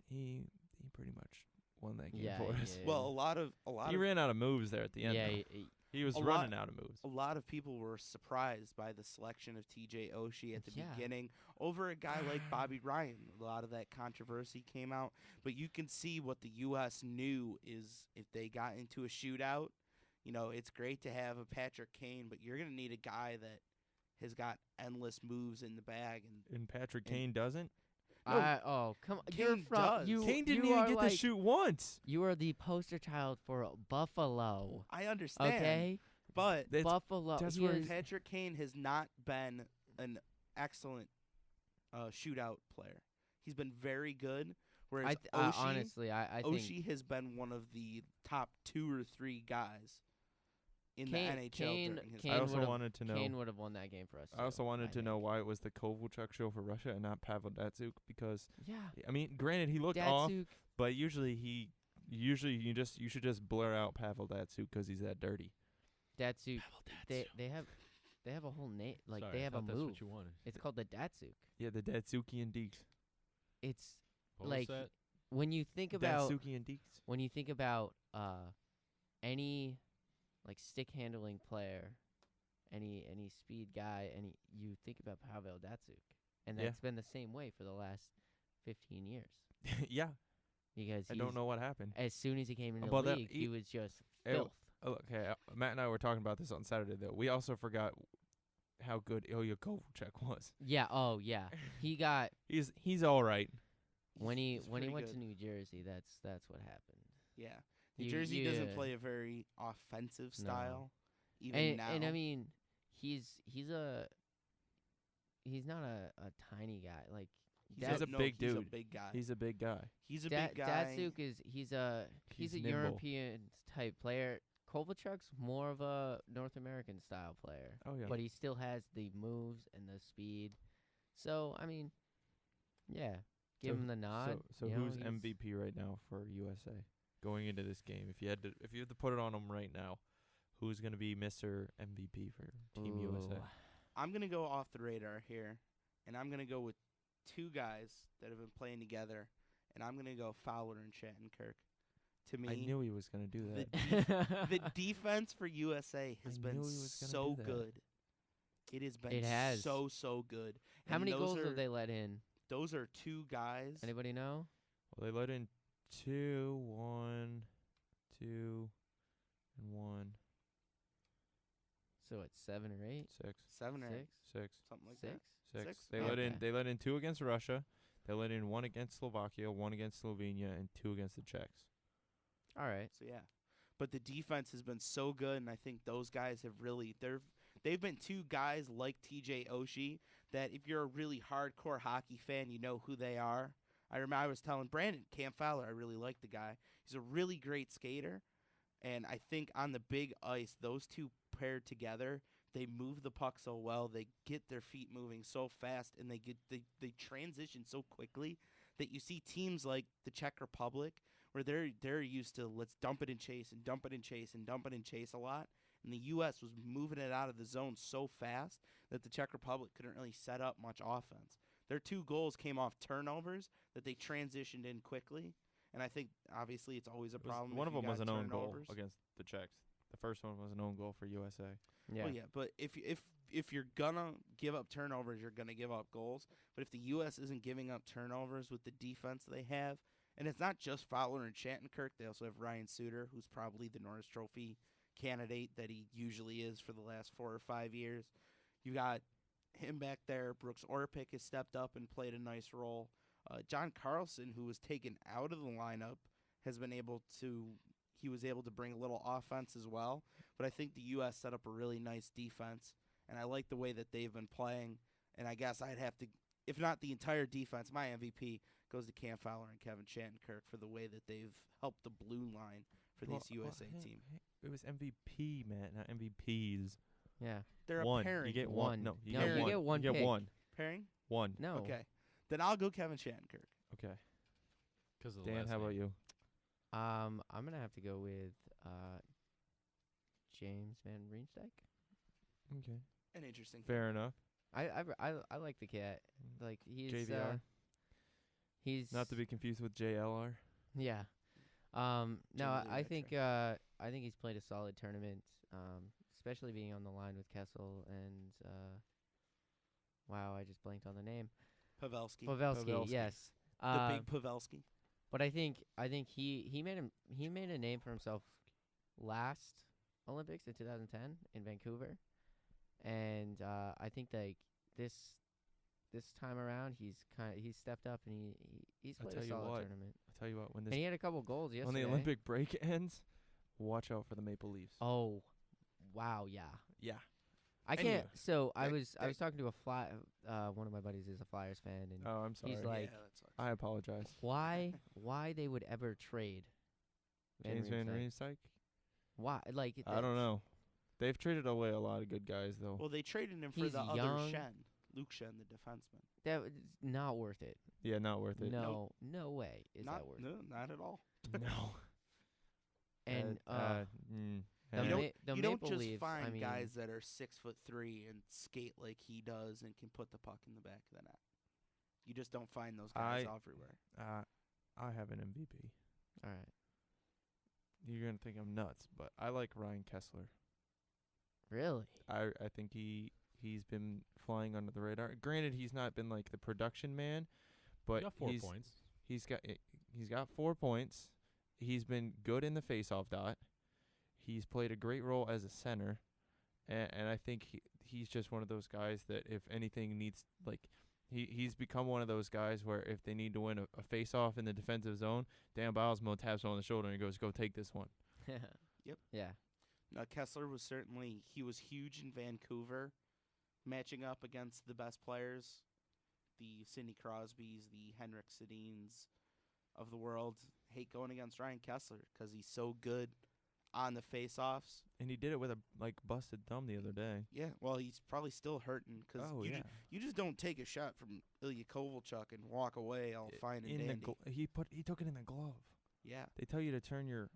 he pretty much won that game Yeah, for he us. did. Well, a lot of He ran out of moves there at the end. Yeah, though. He was a running lot- out of moves. a lot of people were surprised by the selection of TJ Oshie at the Yeah. beginning over a guy like Bobby Ryan. A lot of that controversy came out, but you can see what the U.S. knew is if they got into a shootout, it's great to have a Patrick Kane, but you're going to need a guy that has got endless moves in the bag. And Patrick and- Kane doesn't. No, Come on. Kane You're from does. you. Kane didn't you even are get like, to shoot once. You are the poster child for Buffalo. I understand, Okay, but That's- Buffalo. that's he where is- Patrick Kane has not been an excellent shootout player. He's been very good, whereas Oshie, honestly, I think Oshie has been one of the top 2 or 3 guys in the NHL Kane during his I Kane also would've- wanted to know. Kane would have won that game for us. I also too, wanted to know think. why it was the Kovalchuk show for Russia and not Pavel Datsyuk because Yeah, I mean, granted he looked off, Datsuk. but usually you should just blur out Pavel Datsyuk because he's that dirty. Datsuk. They have a whole name. Like Sorry, they I have a thought that's move. what you wanted. It's called the Datsuk. Yeah, the Datsukian Deeks. It's What like was that? when you think about Datsukian Deeks. any like stick handling player, any speed guy, you think about Pavel Datsuk, and Yeah. that's been the same way for the last 15 years. Yeah, Because I don't know what happened. As soon as he came into Well, the that- league, he was just Eh, filth. Oh, okay, Matt and I were talking about this on Saturday though. We also forgot how good Ilya Kovalchuk was. Yeah. Oh yeah. He got He's all right. when he he's went pretty to good. New Jersey. That's what happened. Yeah. New You- Jersey you, doesn't play a very offensive No. style, even And, now. and I mean, he's not a tiny guy. Like He's a big He's a dude. big guy. He's a big guy. He's a big guy. Datsuk is he's a He's a nimble. European type player. Kovalchuk's more of a North American style player, Oh yeah. but he still has the moves and the speed. So I mean, yeah, give him the nod. So you know, who's he's- MVP right now for USA going into this game? If you had to put it on him right now, who's going to be Mr. MVP for Team USA? Ooh. I'm going to go off the radar here, and I'm going to go with 2 guys that have been playing together, and I'm going to go Fowler and Shattenkirk. To me, I knew he was going to do the, that. the defense for USA has I been knew he was gonna so do that. good. It has been It has. so good. How And many those goals are, have they let in? Those are 2 guys. Anybody know? Well, they let in 2, 1, 2, and 1, So it's 7 or 8, 6, 7 or 6, 6, something like 6. that. 6. Six? They Oh, let in 2 against Russia. They let in 1 against Slovakia, 1 against Slovenia, and 2 against the Czechs. All right. So yeah, but the defense has been so good, and I think those guys have really they've been 2 guys like TJ Oshie that if you're a really hardcore hockey fan, you know who they are. I remember I was telling Brandon Cam Fowler, I really like the guy. He's a really great skater, and I think on the big ice, those 2 paired together, they move the puck so well. They get their feet moving so fast, and they transition so quickly that you see teams like the Czech Republic where they're used to let's dump it and chase and dump it and chase and dump it and chase a lot, and And the U.S. was moving it out of the zone so fast that the Czech Republic couldn't really set up much offense. Their 2 goals came off turnovers that they transitioned in quickly. And I think, obviously, it's always a problem. One if of you them was got an own goal turnovers. against the Czechs. The first one was an own goal for USA. Yeah. Well, yeah, but if you're gonna give up turnovers, you're gonna give up goals. But if the U.S. isn't giving up turnovers with the defense they have, and it's not just Fowler and Shattenkirk, they also have Ryan Suter, who's probably the Norris Trophy candidate that he usually is for the last 4 or 5 years. You got him back there. Brooks Orpik has stepped up and played a nice role. John Carlson, who was taken out of the lineup, he was able to bring a little offense as well. But I think the U.S. set up a really nice defense, and I like the way that they've been playing. And I guess I'd have to, if not the entire defense, my MVP goes to Cam Fowler and Kevin Shattenkirk for the way that they've helped the blue line for this USA team. It was MVP, Matt, not MVPs. Yeah. They're One. a pairing. You get One. one. No, you No, get you one. get one You get pick. one. Pairing? One. No. Okay. Then I'll go Kevin Shattenkirk. Okay. Because of the Dan, last how about name. you? I'm gonna have to go with James Van Riemsdyk. Okay. An interesting. Fair enough. I like the cat. Like he's JVR. he's Not to be confused with JLR. yeah. Jimmy No, Lee I Metro. think he's played a solid tournament. Especially being on the line with Kessel and wow, I just blanked on the name. Pavelski. Pavelski, yes. The big Pavelski. But I think he made a name for himself last Olympics in 2010 in Vancouver, and I think like this time around he's stepped up and he's I'll played tell a you solid what. tournament. I'll tell you what. When And he had a couple goals yesterday. when the Olympic break ends, watch out for the Maple Leafs. Oh, wow, yeah. Yeah. I Anyway, can't. So I that- was that- talking to one of my buddies is a Flyers fan, and Oh, I'm sorry. he's like, yeah, that sucks. I apologize. why they would ever trade James Van Riemsdyk? Riemsdyk? Why? Like I don't know. They've traded away a lot of good guys, though. Well, they traded him for He's the other young. Shen, Luke Shen, the defenseman. That was not worth it. Yeah, not worth it. No, no way is Not, that worth no, it. not at all. No. And and the you Ma- don't, the you don't Maple just Leafs, find I mean, guys that are 6'3" and skate like he does and can put the puck in the back of the net. You just don't find those guys everywhere. I have an MVP. all right, You're gonna think I'm nuts, but I like Ryan Kessler. really? I think he's been flying under the radar. Granted, he's not been like the production man, but He got 4 points. He's got 4 points. He's been good in the faceoff dot. He's played a great role as a center, and I think he's just one of those guys that if anything needs like he's become one of those guys where if they need to win a faceoff in the defensive zone, Dan Bilesmo taps him on the shoulder and goes, "Go take this one." Yep. Yeah. Now, Kessler was he was huge in Vancouver, matching up against the best players, the Sidney Crosbys, the Henrik Sedins of the world. Hate going against Ryan Kessler because he's so good on the faceoffs. And he did it with a busted thumb the other day. Yeah, well, he's probably still hurting because Oh yeah. you just don't take a shot from Ilya Kovalchuk and walk away all fine and In the dandy. he took it in the glove. Yeah, They tell you to turn your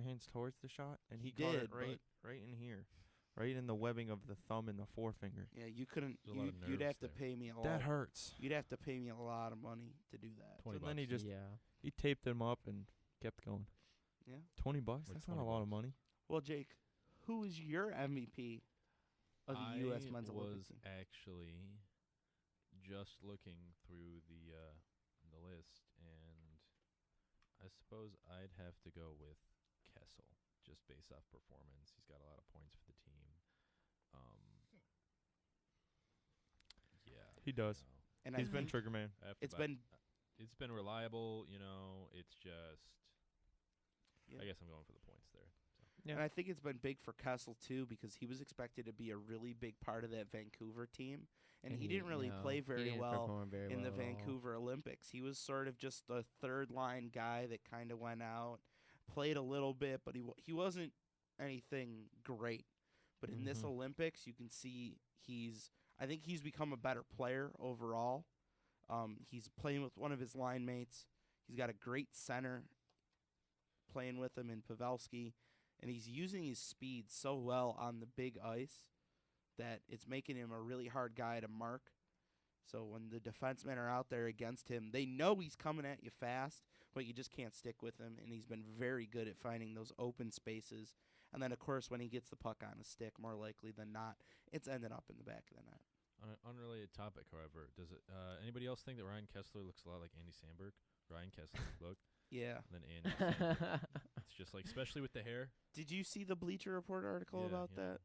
hands towards the shot, and he He caught did, it right in here, right in the webbing of the thumb and the forefinger. yeah, you couldn't. There's a lot of You'd have nerves to there. pay me a lot. That hurts. You'd have to pay me a lot of money to do that. 20 So then he bucks. just yeah. he taped him up and kept going. Yeah. $20. Like That's not a 20 lot of bucks. money. Well, Jake, who is your MVP of the U.S. men's I Olympic was team? actually just looking through the list, and I suppose I'd have to go with Kessel, just based off performance. He's got a lot of points for the team. Yeah, He does. you know, And He's I been think trigger man. after it's that- been it's been reliable. You know, it's just. Yeah. I guess I'm going for the points there. Yeah. And I think it's been big for Kessel too because he was expected to be a really big part of that Vancouver team, and he didn't really play very well in the Vancouver Olympics. He was sort of just a third line guy that kind of went out, played a little bit, but he wasn't anything great. But in this Mhm. Olympics, you can see I think he's become a better player overall. He's playing with one of his line mates. He's got a great center playing with him in Pavelski. and he's using his speed so well on the big ice that it's making him a really hard guy to mark. So when the defensemen are out there against him, they know he's coming at you fast, but you just can't stick with him, and he's been very good at finding those open spaces. And then, of course, when he gets the puck on a stick, more likely than not, it's ended up in the back of the net. On an unrelated topic, however, does it anybody else think that Ryan Kessler looks a lot like Andy Samberg? Ryan Kessler look, Yeah. and then Andy Samberg. It's just like, especially with the hair. Did you see the Bleacher Report article Yeah, about yeah. that?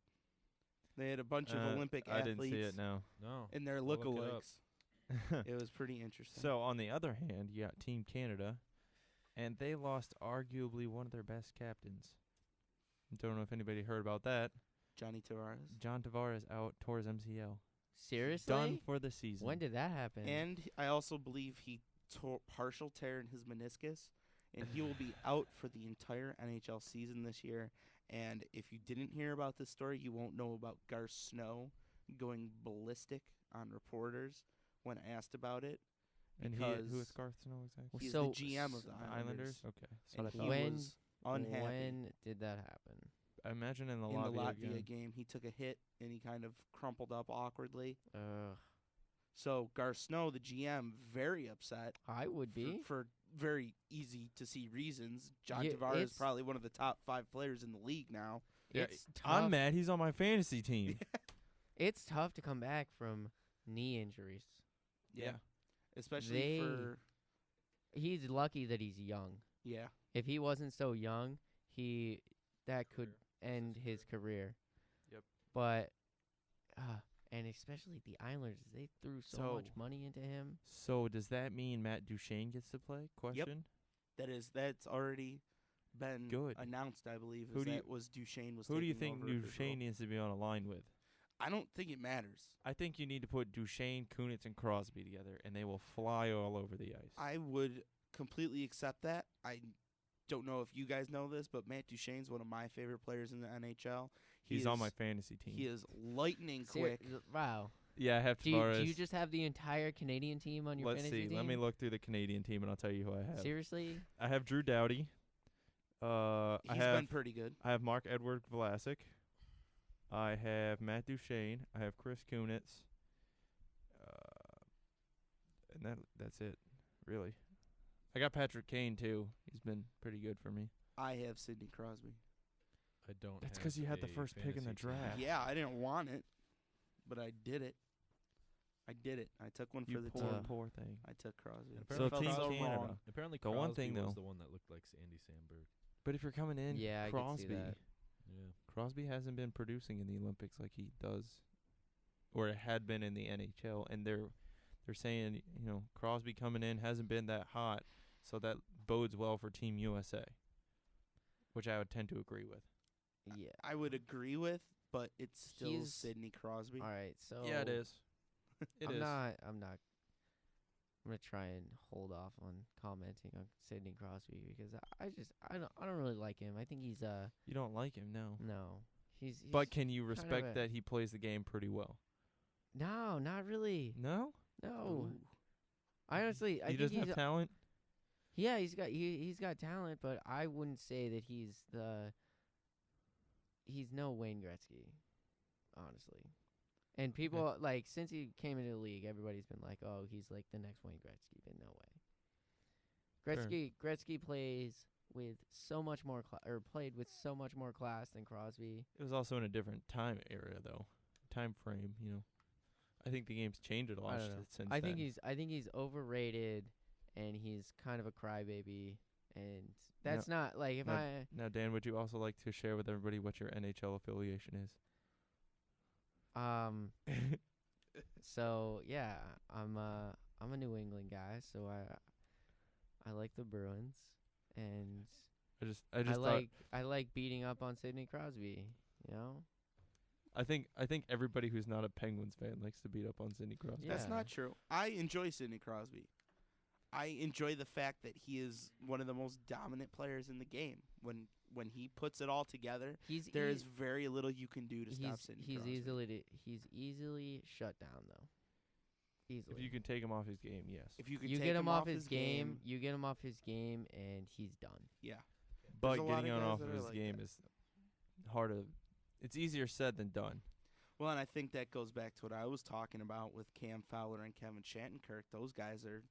They had a bunch of Olympic I athletes didn't see it, no. No. and their I'll look it up. lookalikes. It was pretty interesting. So, on the other hand, you got Team Canada, and they lost arguably one of their best captains. Don't know if anybody heard about that. Johnny Tavares. John Tavares out, tore his MCL. Seriously? Done for the season. When did that happen? And I also believe he tore partial tear in his meniscus, and he will be out for the entire NHL season this year. And if you didn't hear about this story, you won't know about Garth Snow going ballistic on reporters when asked about it. And because who is Garth Snow exactly? he's So- the GM of the Islanders? Islanders. Okay. That's And what I he thought. When- was unhappy. When did that happen? I imagine in the In the Latvia Latvia game. game, he took a hit and he kind of crumpled up awkwardly. Ugh. So Garth Snow, the GM, very upset I would be. for very easy to see reasons. John Yeah, Tavares is it's- probably one of the top 5 players in the league now. Yeah, It's I'm tough. mad. He's on my fantasy team. It's tough to come back from knee injuries. Yeah. Especially for He's lucky that he's young. yeah. If he wasn't so young, that could end his career. Yep. But and especially the Islanders, they threw so much So- money into him. So, does that mean Matt Duchene gets to play? Question. That's already been Good. announced, I believe. Who Is do you- that was Duchesne was Who do you taking think over his role. Duchene needs to be on a line with? I don't think it matters. I think you need to put Duchene, Kunitz, and Crosby together, and they will fly all over the ice. I would completely accept that. I don't know if you guys know this, but Matt Duchene's one of my favorite players in the NHL. He's on is- my fantasy team. He is lightning Ser- quick. Wow. Yeah, I have Do Tavares. you just have the entire Canadian team on your Let's fantasy see. team? Let me look through the Canadian team, and I'll tell you who I have. Seriously? I have Drew Doughty. I He's have been pretty good. I have Mark Edward Vlasic. I have Matt Duchene. I have Chris Kunitz. And that's it, really. I got Patrick Kane too. He's been pretty good for me. I have Sidney Crosby. I don't. That's have 'cause you had the a first pick in the fantasy team. draft. Yeah, I didn't want it, but I did it. I took one You for the poor, team. poor thing. I took Crosby. And I So apparently Team felt Crosby- Canada. wrong. Apparently, The one Crosby thing, was though- the one that looked like Andy Samberg. But if you're coming in, Yeah, I could see Crosby. that. Yeah. Crosby hasn't been producing in the Olympics like he does, or had been in the NHL, and they're saying, Crosby coming in hasn't been that hot, so that bodes well for Team USA, which I would tend to agree with. Yeah. I would agree with, but it's still He's- Sidney Crosby. All right. So Yeah, it is. It I'm is. not. I'm gonna try and hold off on commenting on Sidney Crosby because I don't really like him. I think he's You don't like him, no. no. He's But can you kind of respect a- that he plays the game pretty well? no, not really. No? No. Ooh. I honestly, I He think doesn't he's have talent? yeah, he's got talent, but I wouldn't say that he's no Wayne Gretzky, honestly. And people like since he came into the league, everybody's been like, "Oh, he's like the next Wayne Gretzky," but no way. Gretzky plays with so much more played with so much more class than Crosby. It was also in a different time area, though. Time frame, I think the game's changed a I lot don't know. since I then. think he's overrated, and he's kind of a crybaby, and that's not like if No. Now, Dan, would you also like to share with everybody what your NHL affiliation is? So yeah, I'm a New England guy, so I like the Bruins, and I just thought I like beating up on Sidney Crosby. I think everybody who's not a Penguins fan likes to beat up on Sidney Crosby. Yeah. That's not true. I enjoy Sidney Crosby. I enjoy the fact that he is one of the most dominant players in the game. When he puts it all together, there is very little you can do to stop Sidney Crosby. He's easily shut down though. Easily. If you can take him off his game, yes. If you could you take get him off his his game, you get him off his game, and he's done. yeah. But There's a lot getting of on guys off that of are his like game that. is harder. It's easier said than done. Well, and I think that goes back to what I was talking about with Cam Fowler and Kevin Shattenkirk. Those guys are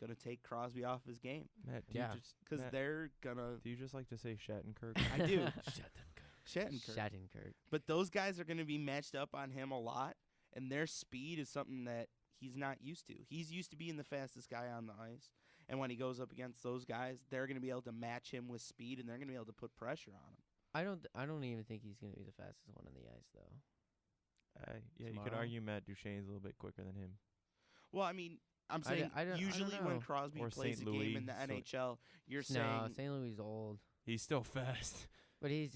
gonna take Crosby off his game Matt, Yeah. because Matt, they're gonna. do you just like to say Shattenkirk? I do. Shattenkirk. Shattenkirk. Shattenkirk. But those guys are gonna be matched up on him a lot, and their speed is something that he's not used to. He's used to being the fastest guy on the ice, and when he goes up against those guys, they're gonna be able to match him with speed, and they're gonna be able to put pressure on him. I don't even think he's gonna be the fastest one on the ice though. Yeah, you could Tomorrow? argue Matt Duchesne's a little bit quicker than him. Well, I mean, I'm I saying I don't usually when know. Crosby Or plays a St. game Louis, in the so- NHL, you're No, saying St. Louis is old, He's still fast. but he's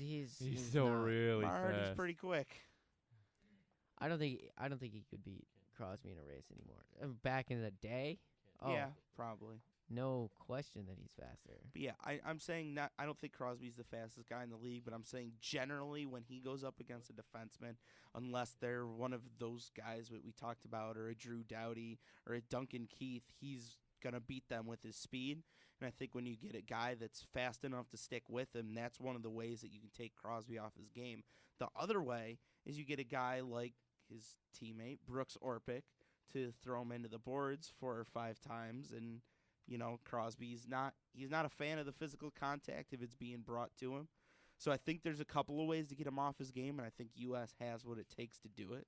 still not. really Marty's fast. pretty quick. I don't think he could beat Crosby in a race anymore. Back in the day, oh, Yeah, probably. no question that he's faster. But yeah, I'm saying not. I don't think Crosby's the fastest guy in the league, but I'm saying generally when he goes up against a defenseman, unless they're one of those guys that we talked about, or a Drew Doughty or a Duncan Keith, he's gonna beat them with his speed. And I think when you get a guy that's fast enough to stick with him, that's one of the ways that you can take Crosby off his game. The other way is you get a guy like his teammate Brooks Orpik to throw him into the boards 4 or 5 times, and Crosby's he's not a fan of the physical contact if it's being brought to him. So I think there's a couple of ways to get him off his game, and I think U.S. has what it takes to do it.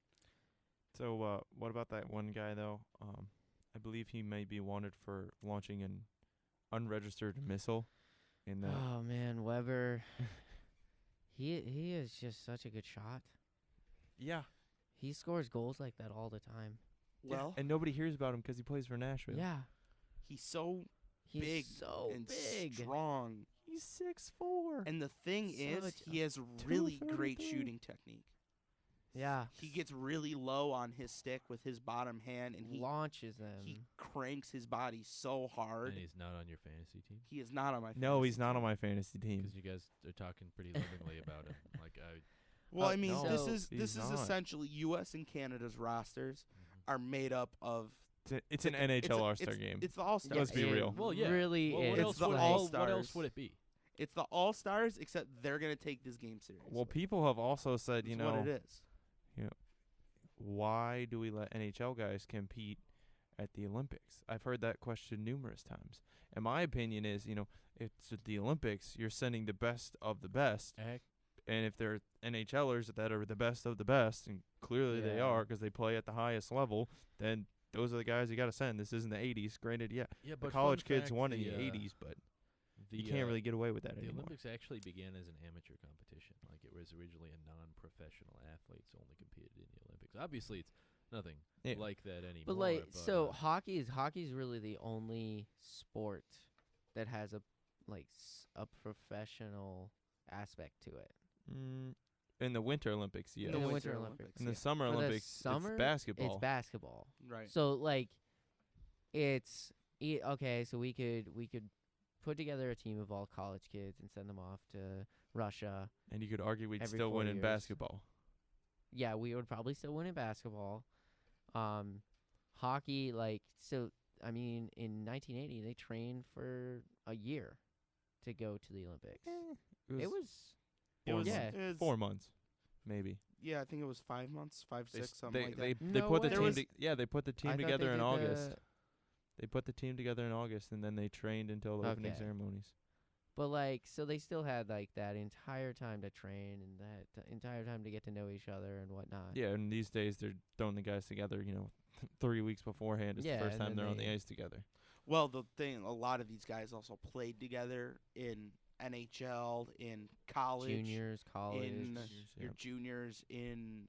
So what about that one guy though? I believe he may be wanted for launching an unregistered missile in the Oh man, Weber. he is just such a good shot. Yeah. He scores goals like that all the time. Well, And nobody hears about him 'cause he plays for Nashville. Yeah, he's so he's big so and big. strong. He's 6'4". And the thing is, Such he has really great 233. shooting technique. Yeah, He gets really low on his stick with his bottom hand, and he launches them. cranks his body so hard. And he's not on your fantasy team He is not on my No, he's fantasy not team. on my fantasy team. because you guys are talking pretty lovingly about him. Like Well, I mean, no, this he's is not. essentially U.S. and Canada's rosters are made up of. It's an NHL All-Star it's, game. It's the All Stars. Let's be it real. well, yeah. Really well, what is. else the would like- what else All-Stars. would it be? It's the All Stars, except they're gonna take this game seriously. Well, people have also said, That's what it is. why do we let NHL guys compete at the Olympics? I've heard that question numerous times. And my opinion is, it's at the Olympics, you're sending the best of the best. And if they're NHLers that are the best of the best, and clearly they Yeah. are because they play at the highest level, then those are the guys you got to send. This isn't the 80s. Granted, yeah, Yeah, the but college fun kids fact, won in the the 80s, but the, you can't really get away with that The anymore. Olympics actually began as an amateur competition. Like it was originally a non-professional athletes only competed in the Olympics. Obviously, it's nothing Yeah. like that anymore. But so hockey's really the only sport that has a professional aspect to it. In the Winter Olympics, yes. In the Winter Olympics. In the yeah. Summer For the Olympics, summer, it's basketball. It's basketball. Right. So okay. So we could put together a team of all college kids and send them off to Russia. And you could argue we'd Every still 4 win in years. basketball. Yeah, we would probably still win in basketball. Hockey, I mean, in 1980, they trained for a year to go to the Olympics. It was It was, Yeah. it was 4 months, maybe. Yeah, I think it was 5 months, 5, They 6, s- something they, like they, that. they No put the way. team. There was- They put the I team thought they together in did August. They put the team together in August, and then they trained until the opening Okay. ceremonies. But so they still had that entire time to train and that entire time to get to know each other and whatnot. Yeah, and these days they're throwing the guys together. 3 weeks beforehand is Yeah, the first and time then they're on the they- ice together. Well, the thing, a lot of these guys also played together in NHL, in college, Juniors, college, in Yeah. your juniors, in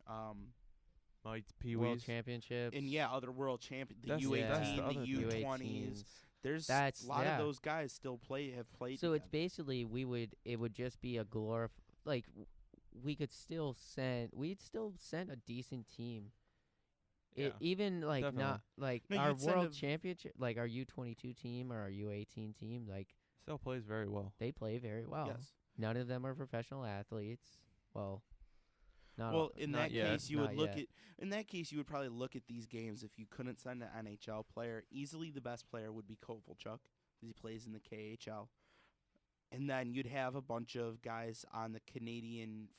Mites, Pee World Wees. Championships. other world champion, the That's- U18, that's the the other thing. U20s. There's That's- a lot yeah. of those guys still have played. So it's together. basically it would just be a we'd still send a decent team. Yeah, Even definitely. not No, our you'd send world a- championship, our U22 team or our U18 team, Still plays very well. they play very well. Yes. None of them are professional athletes. Well, not Well, all, in not that yet. case, you would Not look yet. at. In that case, you would probably look at these games. If you couldn't send an NHL player, easily the best player would be Kovalchuk, because he plays in the KHL. and then you'd have a bunch of guys on the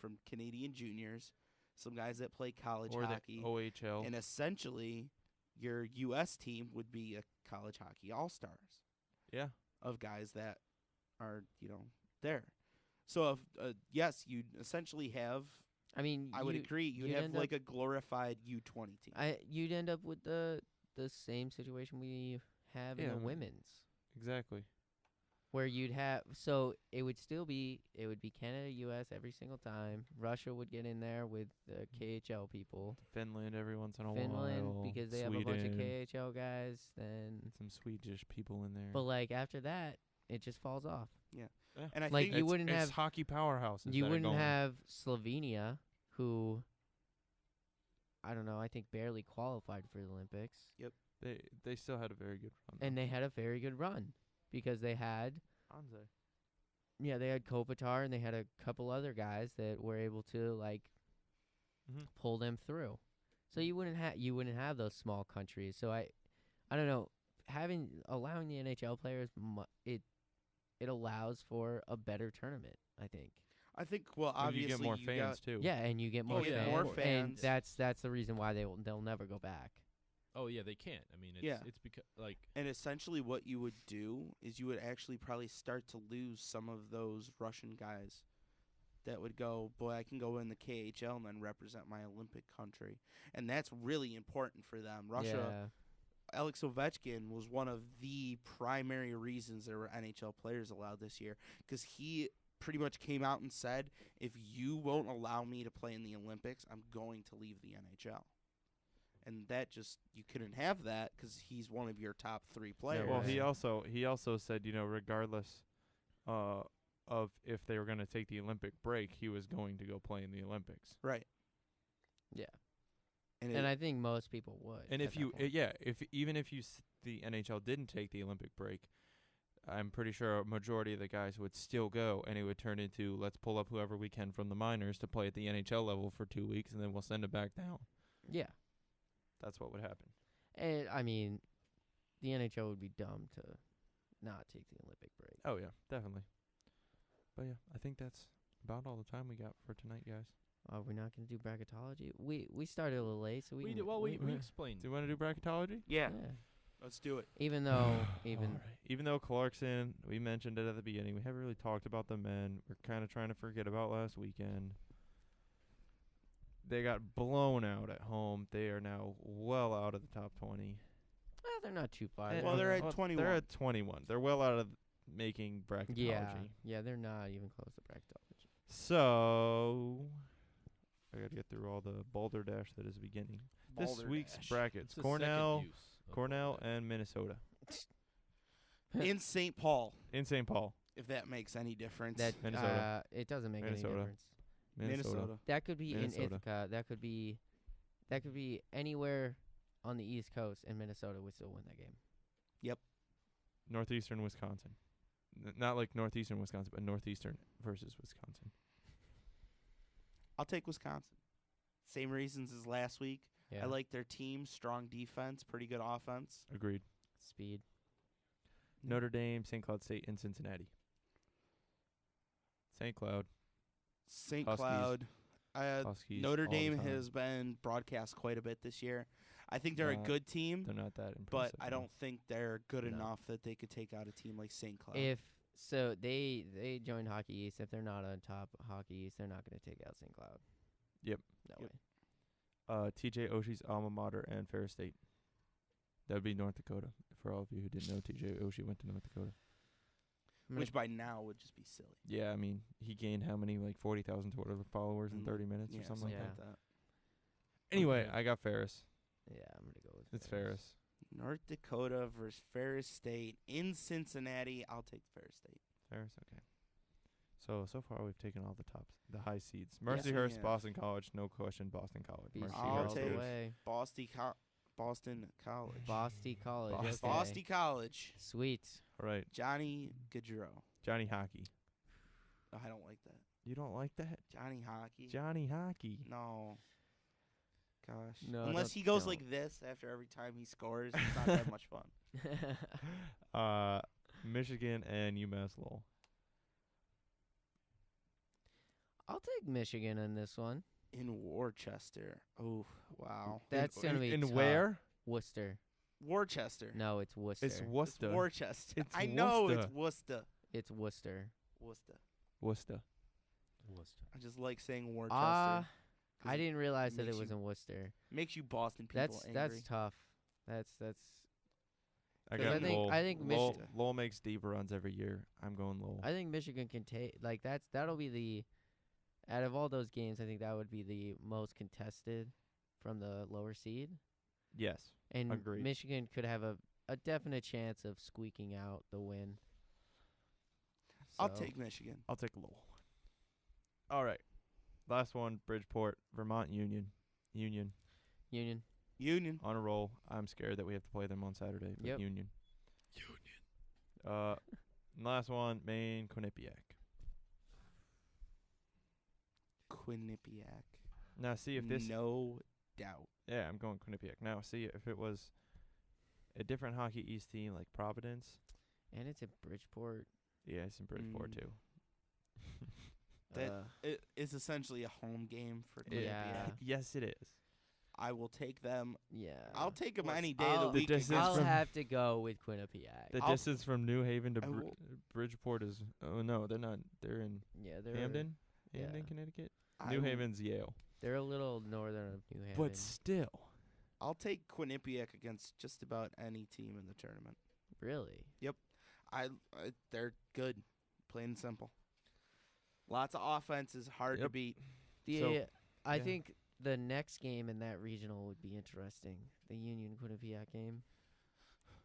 from Canadian juniors, some guys that play college or hockey, the OHL. and essentially your U.S. team would be a college hockey all-stars Yeah. of guys that are, there. So, yes, you'd essentially have, I mean, I would agree, you'd have end like a glorified U20 team. you'd end up with the same situation we have in Yeah, the man. women's, Exactly. where it would be Canada, U.S. every single time. Russia would get in there with the KHL people. Finland every once in a Finland, while. because they have a bunch of Sweden, KHL guys. Then, some Swedish people in there. but like after that, it just falls off. Yeah. And I Like, think you It's- wouldn't it's have- hockey powerhouses. You that are wouldn't going. have Slovenia, who I don't know, I think barely qualified for the Olympics, They still had a very good run. and they had a very good run because they had Anze. they had Kopitar and they had a couple other guys that were able to Mhm. pull them through. So you wouldn't have those small countries. So I don't know, allowing the NHL players it allows for a better tournament, I think. well, And obviously you get more you fans got, too. Yeah, and you get more yeah, fans, more and fans. that's the reason why they'll never go back. Oh yeah, they can't. I mean, Yeah. it's because like and essentially what you would do is you would actually probably start to lose some of those Russian guys that would go, boy, I can go in the KHL and then represent my Olympic country. And that's really important for them. Russia, Alex Ovechkin was one of the primary reasons there were NHL players allowed this year, because he pretty much came out and said, if you won't allow me to play in the Olympics, I'm going to leave the NHL. And that you couldn't have that because he's one of your top 3 players. Well, Right. he also said, regardless of if they were going to take the Olympic break, he was going to go play in the Olympics. Right. Yeah. And I think most people would. And at if that you, point. even if the NHL didn't take the Olympic break, I'm pretty sure a majority of the guys would still go, and it would turn into, let's pull up whoever we can from the minors to play at the NHL level for 2 weeks, and then we'll send it back down. Yeah. That's what would happen. And I mean, the NHL would be dumb to not take the Olympic break. Oh, yeah, definitely. But, yeah, I think that's about all the time we got for tonight, guys. We're not going to do bracketology. We started a little late, so we we can- did, well we we- explained. Do you want to do bracketology? yeah, let's do it. Even though Even though Clarkson, we mentioned it at the beginning, we haven't really talked about the men. We're kind of trying to forget about last weekend. They got blown out at home. They are now well out of the top 20. they're not too far. Eh, Well, they're at They're 21. at 21. They're well out of making bracketology. yeah, they're not even close to bracketology. So, I got to get through all the balderdash that is beginning. This week's Balderdash. brackets, It's the Cornell, second use of Cornell, balderdash. and Minnesota. In St. Paul, In St. Paul, if that makes any difference. That Minnesota. it doesn't make Minnesota. any difference. Minnesota. That could be Minnesota. in Ithaca. That could be anywhere on the East Coast, and Minnesota would still win that game. Northeastern Wisconsin. Not like Northeastern Wisconsin, but Northeastern versus Wisconsin. I'll take Wisconsin. Same reasons as last week. Yeah. I like their team, strong defense, pretty good offense. Agreed. speed. Notre Dame, St. Cloud State, and Cincinnati. St. Cloud, St. Huskies. Cloud. Huskies. Notre all the Dame time. has been broadcast quite a bit this year. I think they're a Not- good team, They're not that but impressive. I don't think they're good No. enough that they could take out a team like St. Cloud. If so, they joined Hockey East. If they're not on top of Hockey East, they're not going to take out St. Cloud. Yep. No Yep. way. TJ Oshie's alma mater and Ferris State. That would be North Dakota. For all of you who didn't know, TJ Oshie went to North Dakota. I'm gonna- which by now would just be silly. Yeah, I mean, he gained how many, like 40,000 Twitter followers in Mm, 30 minutes or Yeah, something like Yeah. that. that. Anyway, Okay. I got Ferris. yeah, I'm going to go with It's Ferris. North Dakota versus Ferris State in Cincinnati. I'll take Ferris State. Ferris, okay. So far we've taken all the high seeds. Mercyhurst, we have. Boston College, no question, Boston College. BC I'll all Mercyhurst the take- is- way. Boston College. Boston College. Boston. Okay. Boston College. Sweet. All right, Johnny Gaudreau. Johnny Hockey. Oh, I don't like that. You don't like that? Johnny Hockey. Johnny Hockey. No. Gosh. No, Unless he goes like this after every time he scores, it's not that much fun. Michigan and UMass Lowell. I'll take Michigan in this one. In Worcester. Oh, wow. That's gonna be in tough. where? Worcester. Worcester. No, it's Worcester. It's It's Worcester. Worcester. It's I know Worcester. it's Worcester. It's Worcester. Worcester. Worcester. Worcester. I just like saying Worcester. I 'cause didn't realize that it makes was you- in Worcester. Makes you Boston people angry. That's tough. That's I 'Cause got I think- Lowell. I think Lowell, Michi- Lowell makes deep runs every year. I'm going Lowell. I think Michigan can take that'll be the out of all those games, I think that would be the most contested from the lower seed. Yes. And Agreed. Michigan could have a definite chance of squeaking out the win. I'll So, take Michigan. I'll take Lowell. All right. Last one, Bridgeport, Vermont Union. Union. Union. Union. On a roll. I'm scared that we have to play them on Saturday. But Yep. Union. Last one, Maine, Quinnipiac. Quinnipiac. Now, see if this... No doubt. Yeah, I'm going Quinnipiac. Now, see if it was a different Hockey East team like Providence. And it's in Bridgeport. Yeah, it's in Bridgeport, Mm. too. That Uh, it is essentially a home game for Quinnipiac. Yeah. Yes, it is. I will take them. yeah. I'll take them Well, any day of the I'll- week. The distance against- I'll from- have to go with Quinnipiac. The I'll- distance from New Haven to I will- Bridgeport is... Oh, no, they're not. They're in Yeah, they're Hamden? yeah. Hamden, Connecticut? I New will- Haven's Yale. They're a little northern of New Haven. But still. I'll take Quinnipiac against just about any team in the tournament. Really? They're good, plain and simple. Lots of offense is hard to Yep. beat. I yeah. think the next game in that regional would be interesting. The Union Quinnipiac game.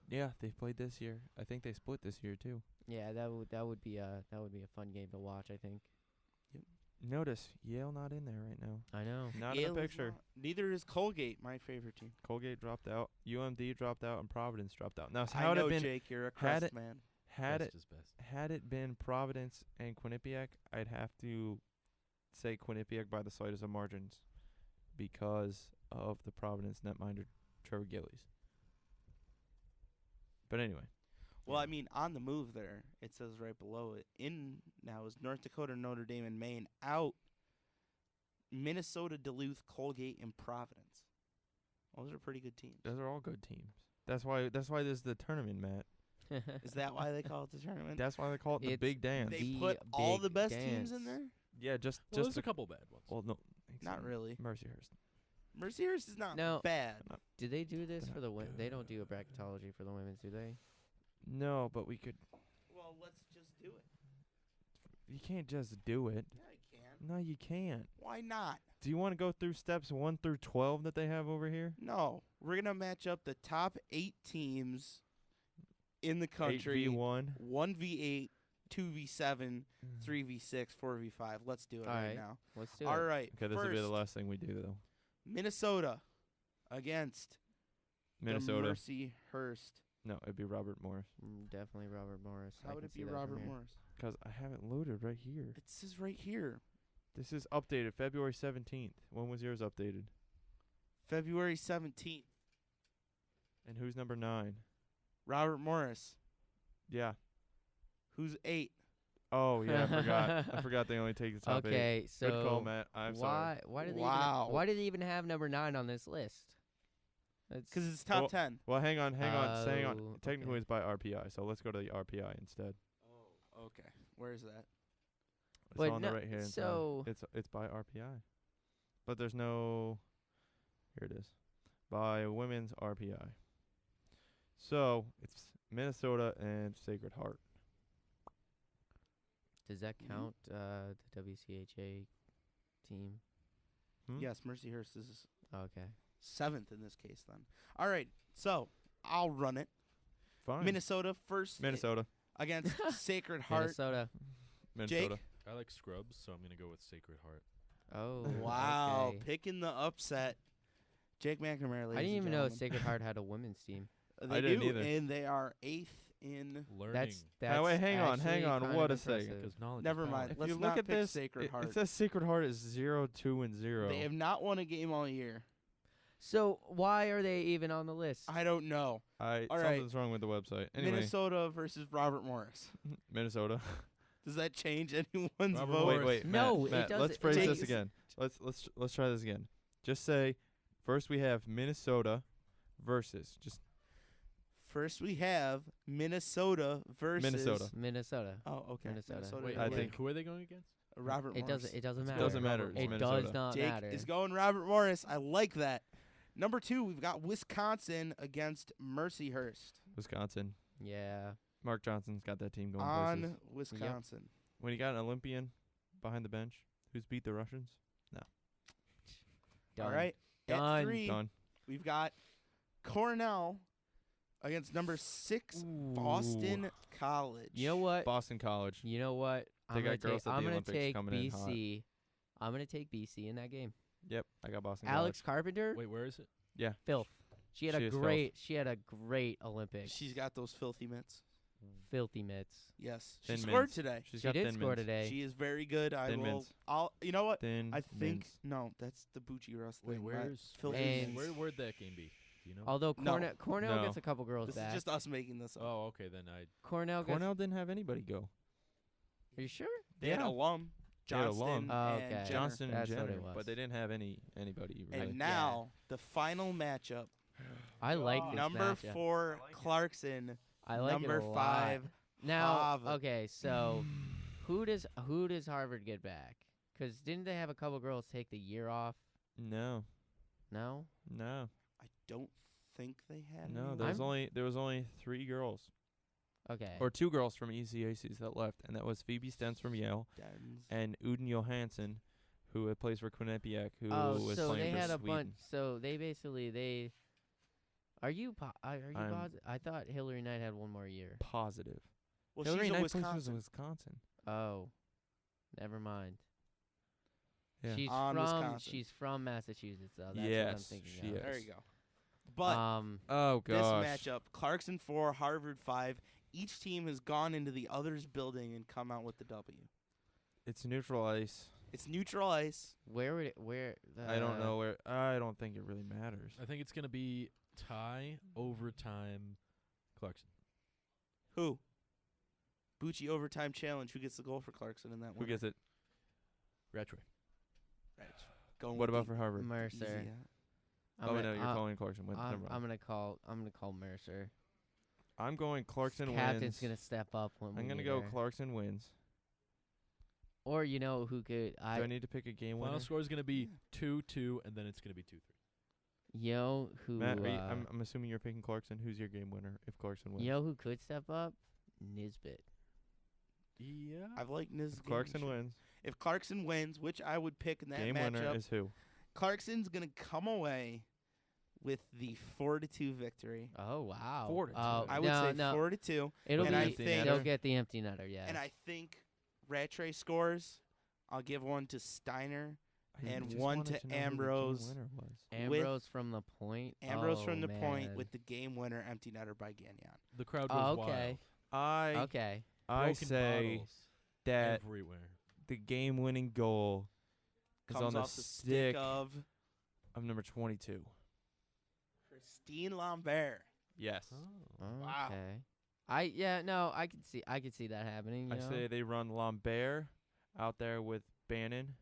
Yeah, they've played this year. I think they split this year, too. Yeah, that would be a fun game to watch, I think. Notice, Yale not in there right now. I know. Not Yale in the is picture. not. Neither is Colgate, my favorite team. Colgate dropped out. UMD dropped out, and Providence dropped out. Now, so I how know, it been? Jake, you're a had crest it- man. Had Best it is best. had it been Providence and Quinnipiac, I'd have to say Quinnipiac by the slightest of margins because of the Providence netminder Trevor Gillies. But anyway, Well, I mean, on the move there, it says right below it. In now is North Dakota, Notre Dame, and Maine. Out, Minnesota, Duluth, Colgate, and Providence. Those are pretty good teams. those are all good teams. That's why this is the tournament, Matt. Is that why they call it the tournament? That's why they call it the It's Big Dance. They The put all the big best teams in dance. there? Yeah, just Well, there's the a couple bad ones. well, no, Not really. Mercyhurst. Mercyhurst is not No. bad. Do they do this They're for the not They don't good. do a bracketology for the women's, do they? No, but we could. Well, let's just do it. You can't just do it. Yeah, I can. No, you can't. Why not? Do you want to go through steps 1 through 12 that they have over here? No, we're gonna match up the top 8 teams in the country. 8v1. 1v8, 2v7, 3v6, 4v5. Let's do it right Alright. now. Let's do All it. right. Okay, this will be the first, last thing we do, though. Minnesota against Minnesota. the Mercyhurst. No, it'd be Robert Morris. Definitely Robert Morris. I How would can it see be that from Robert here. Morris? Because I haven't loaded right here. It says right here, This is updated February 17th. When was yours updated? February 17th. And who's number 9? Robert Morris, Yeah. who's 8. Oh, yeah, I forgot. I forgot they only take the top 8. Okay, so Good call, Matt. I'm sorry. why do they Wow. why do they even have number 9 on this list? Because it's top Well, 10. Well, hang on. Hang Oh, on. Technically, okay. it's by RPI, so let's go to the RPI instead. Oh, okay. Where's that? It's But on no- the right here. so- It's by RPI, but there's no. Here it is, by women's RPI. So it's Minnesota and Sacred Heart. Does that Mhm. count the WCHA team? Hmm? Yes, Mercyhurst is Okay. 7th in this case then. All right, so I'll run it. Fine. Minnesota first Minnesota. against Sacred Heart. Minnesota. Minnesota. Jake? I like Scrubs, so I'm gonna go with Sacred Heart. Oh. Wow, okay. picking the upset. Jake McNamara, ladies I didn't and even know gentlemen. Sacred Heart had a women's team. They I didn't do, either. and they are 8th in. Learning. That's wait, hang on, actually kind what of a second. impressive. because knowledge. Never is power. mind. If Let's you look not at pick this, Sacred Heart. it says Sacred Heart is 0-2-0. They have not won a game all year. So why are they even on the list? I don't know. All right. Something's wrong with the website. Anyway, Minnesota versus Robert Morris. Minnesota. Does that change anyone's Robert vote? Morris. Wait, No, it Matt, doesn't- let's phrase this Jake- again. Let's try this again. Just say first we have Minnesota versus just First, we have Minnesota versus Minnesota. Oh, okay. Minnesota. Wait, I who, think- who are they going against? Robert It Morris. doesn't matter. doesn't matter. It's It Minnesota. does not Jake matter. is going Robert Morris. I like that. Number 2, we've got Wisconsin against Mercyhurst Wisconsin. Yeah. Mark Johnson's got that team going on places. Wisconsin. When you got an Olympian behind the bench who's beat the Russians, Done. All right. At Done. 3, done. we've got Cornell against number 6, Boston College. You know what? Boston College. You know what? They got girls at the I'm gonna Olympics take coming in hot. BC. I'm gonna take BC in that game. Yep, I got Boston Alex College. Carpenter, Wait, where is it? filth. She had She a is filth. great Olympics. She's got those filthy mitts. filthy mitts. Yes. She Thin scored mints. today. She's She got did thin score mints. today. She is very good. Thin mints. You know what? Thin I think mints. no, that's the Bucci Russ Wait, thing. where's filthy And- where'd that game be? Do you know? Although No. Cornell No. gets a couple girls This back. is just us making this up. Oh, okay, then I. Cornell gets. Cornell didn't have anybody go. Are you sure? They had Yeah. alum They had Johnston alum. Oh, and okay. Jenner. Johnston and That's what it Jenner, was. but they didn't have anybody really. And now the final matchup. I like this Number matchup. 4 Clarkson. I like number it a lot. 5 Now, Harvard. okay, so who does Harvard get back? Because didn't they have a couple girls take the year off? no, No. I don't think they had. no. anyone. There was only 3 girls Okay. or 2 girls from ECACs that left, and that was Phoebe Stentz from Yale Dens. and Uden Johansson, who plays for Quinnipiac, who Oh, was so playing they for had a Sweden. bunch. So they basically. Are you I'm- positive? I thought Hillary Knight had one more year. Positive. Well, Hillary she's a Knight plays for Wisconsin. Wisconsin. Oh, never mind. Yeah. She's On from Wisconsin. Massachusetts though. That's what I'm Yes, thinking she of. is. There you go. But Oh this gosh. matchup, Clarkson 4, Harvard 5. Each team has gone into the other's building and come out with the W. It's neutral ice. It's neutral ice. Where would it? Where? I don't know where. I don't think it really matters. I think it's gonna be tie, overtime, Clarkson. Who? Bucci overtime challenge. Who gets the goal for Clarkson in that one? Who gets it? Rattray. Right. Going What with about the for Harvard? Mercer. easy, I'm Oh gonna, no, you're calling Clarkson wins. I'm Never mind. gonna call Mercer. I'm going Clarkson Captain's wins. gonna step up when I'm we gonna get go there. Clarkson wins. Or you know who could? Do I need to pick a game winner? Final score is gonna be 2-2, and then it's gonna be 2-3. You know who? Matt, I'm assuming you're picking Clarkson. Who's your game winner if Clarkson wins? You know who could step up? Nisbet. Yeah. I've liked Niz. If Clarkson wins, If Clarkson wins, which I would pick in that game matchup, winner is who? Clarkson's gonna come away with the 4-2 victory. Oh wow. 4-2. I would no, say no. 4-2, It'll and be. I empty think- They'll get the empty netter. Yeah. and I think Rattray scores. I'll give one to Steiner. I And just one wanted to know who the game Ambrose. winner was. Ambrose from the point. Ambrose Oh, from the point man. with the game winner empty netter by Gagnon. The crowd goes Oh, okay. wild. Okay. I Broken say bottles that everywhere. the game-winning goal is Comes on the off the stick stick of number 22. Christine Lambert. Yes. Wow. Okay. I could see that happening. You I know? say they run Lambert out there with Bannon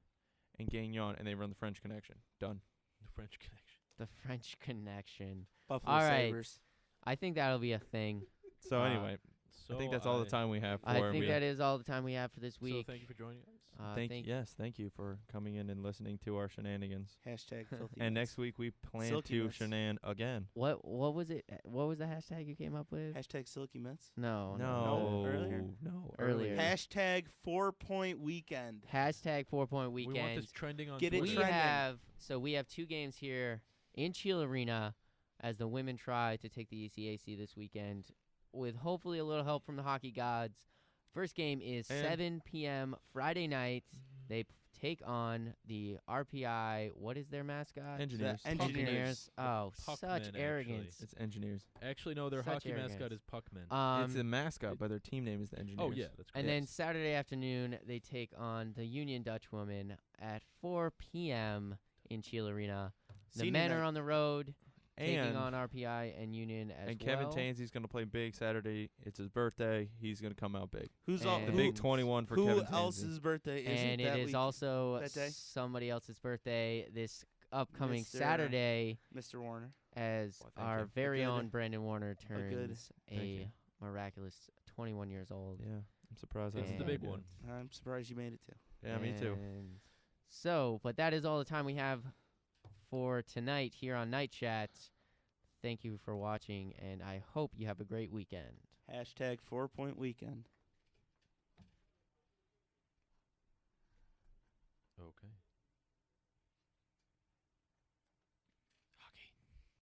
and Gagnon, and they run the French Connection. Done. The French connection. the French Connection. Buffalo All right. Sabres. I think that'll be a thing. So Uh, anyway, So I think that's all the time we have for I think we- that is all the time we have for this So week. thank you for joining us. Thank you for coming in and listening to our shenanigans. Hashtag filthy. And Nuts. next week we plan Silky to nuts. shenan again. What was it? What was the hashtag you came up with? Hashtag Silky Mitts. No. No, earlier? no, Earlier. Hashtag 4-point weekend. Hashtag 4-point We want weekend. this trending on Get it Twitter. We trending. have 2 games here in Chile Arena as the women try to take the ECAC this weekend with hopefully a little help from the hockey gods. First game is And- 7 p.m. Friday night. They take on the RPI. What is their mascot? Engineers. The Engineers. Oh, Puckmen, such actually. arrogance. It's engineers. Actually, no, their Such hockey mascot arrogance. is Puckman. It's a mascot, but their team name is the Engineers. Oh yeah, that's And correct. then Saturday afternoon, they take on the Union Dutch women at 4 p.m. in Chile Arena. The Senior men night. are on the road. taking And on RPI and Union as and well. Kevin Tansey's going to play big Saturday. It's his birthday. He's going to come out big. Who's all And The who, big 21 for who Kevin Tansey. else's birthday is And it that it is week? also that day? somebody else's birthday this upcoming Mr. Saturday, Mr. Warner. as Well, thank our you. very good- own Brandon Warner good- turns Thank a you. miraculous 21 years old. Yeah, I'm surprised. That's that's the And- big one. I'm surprised you made it too. Yeah, me too. And so, but that is all the time we have for tonight here on Night Chat. Thank you for watching, and I hope you have a great weekend. Hashtag 4-point weekend. Okay.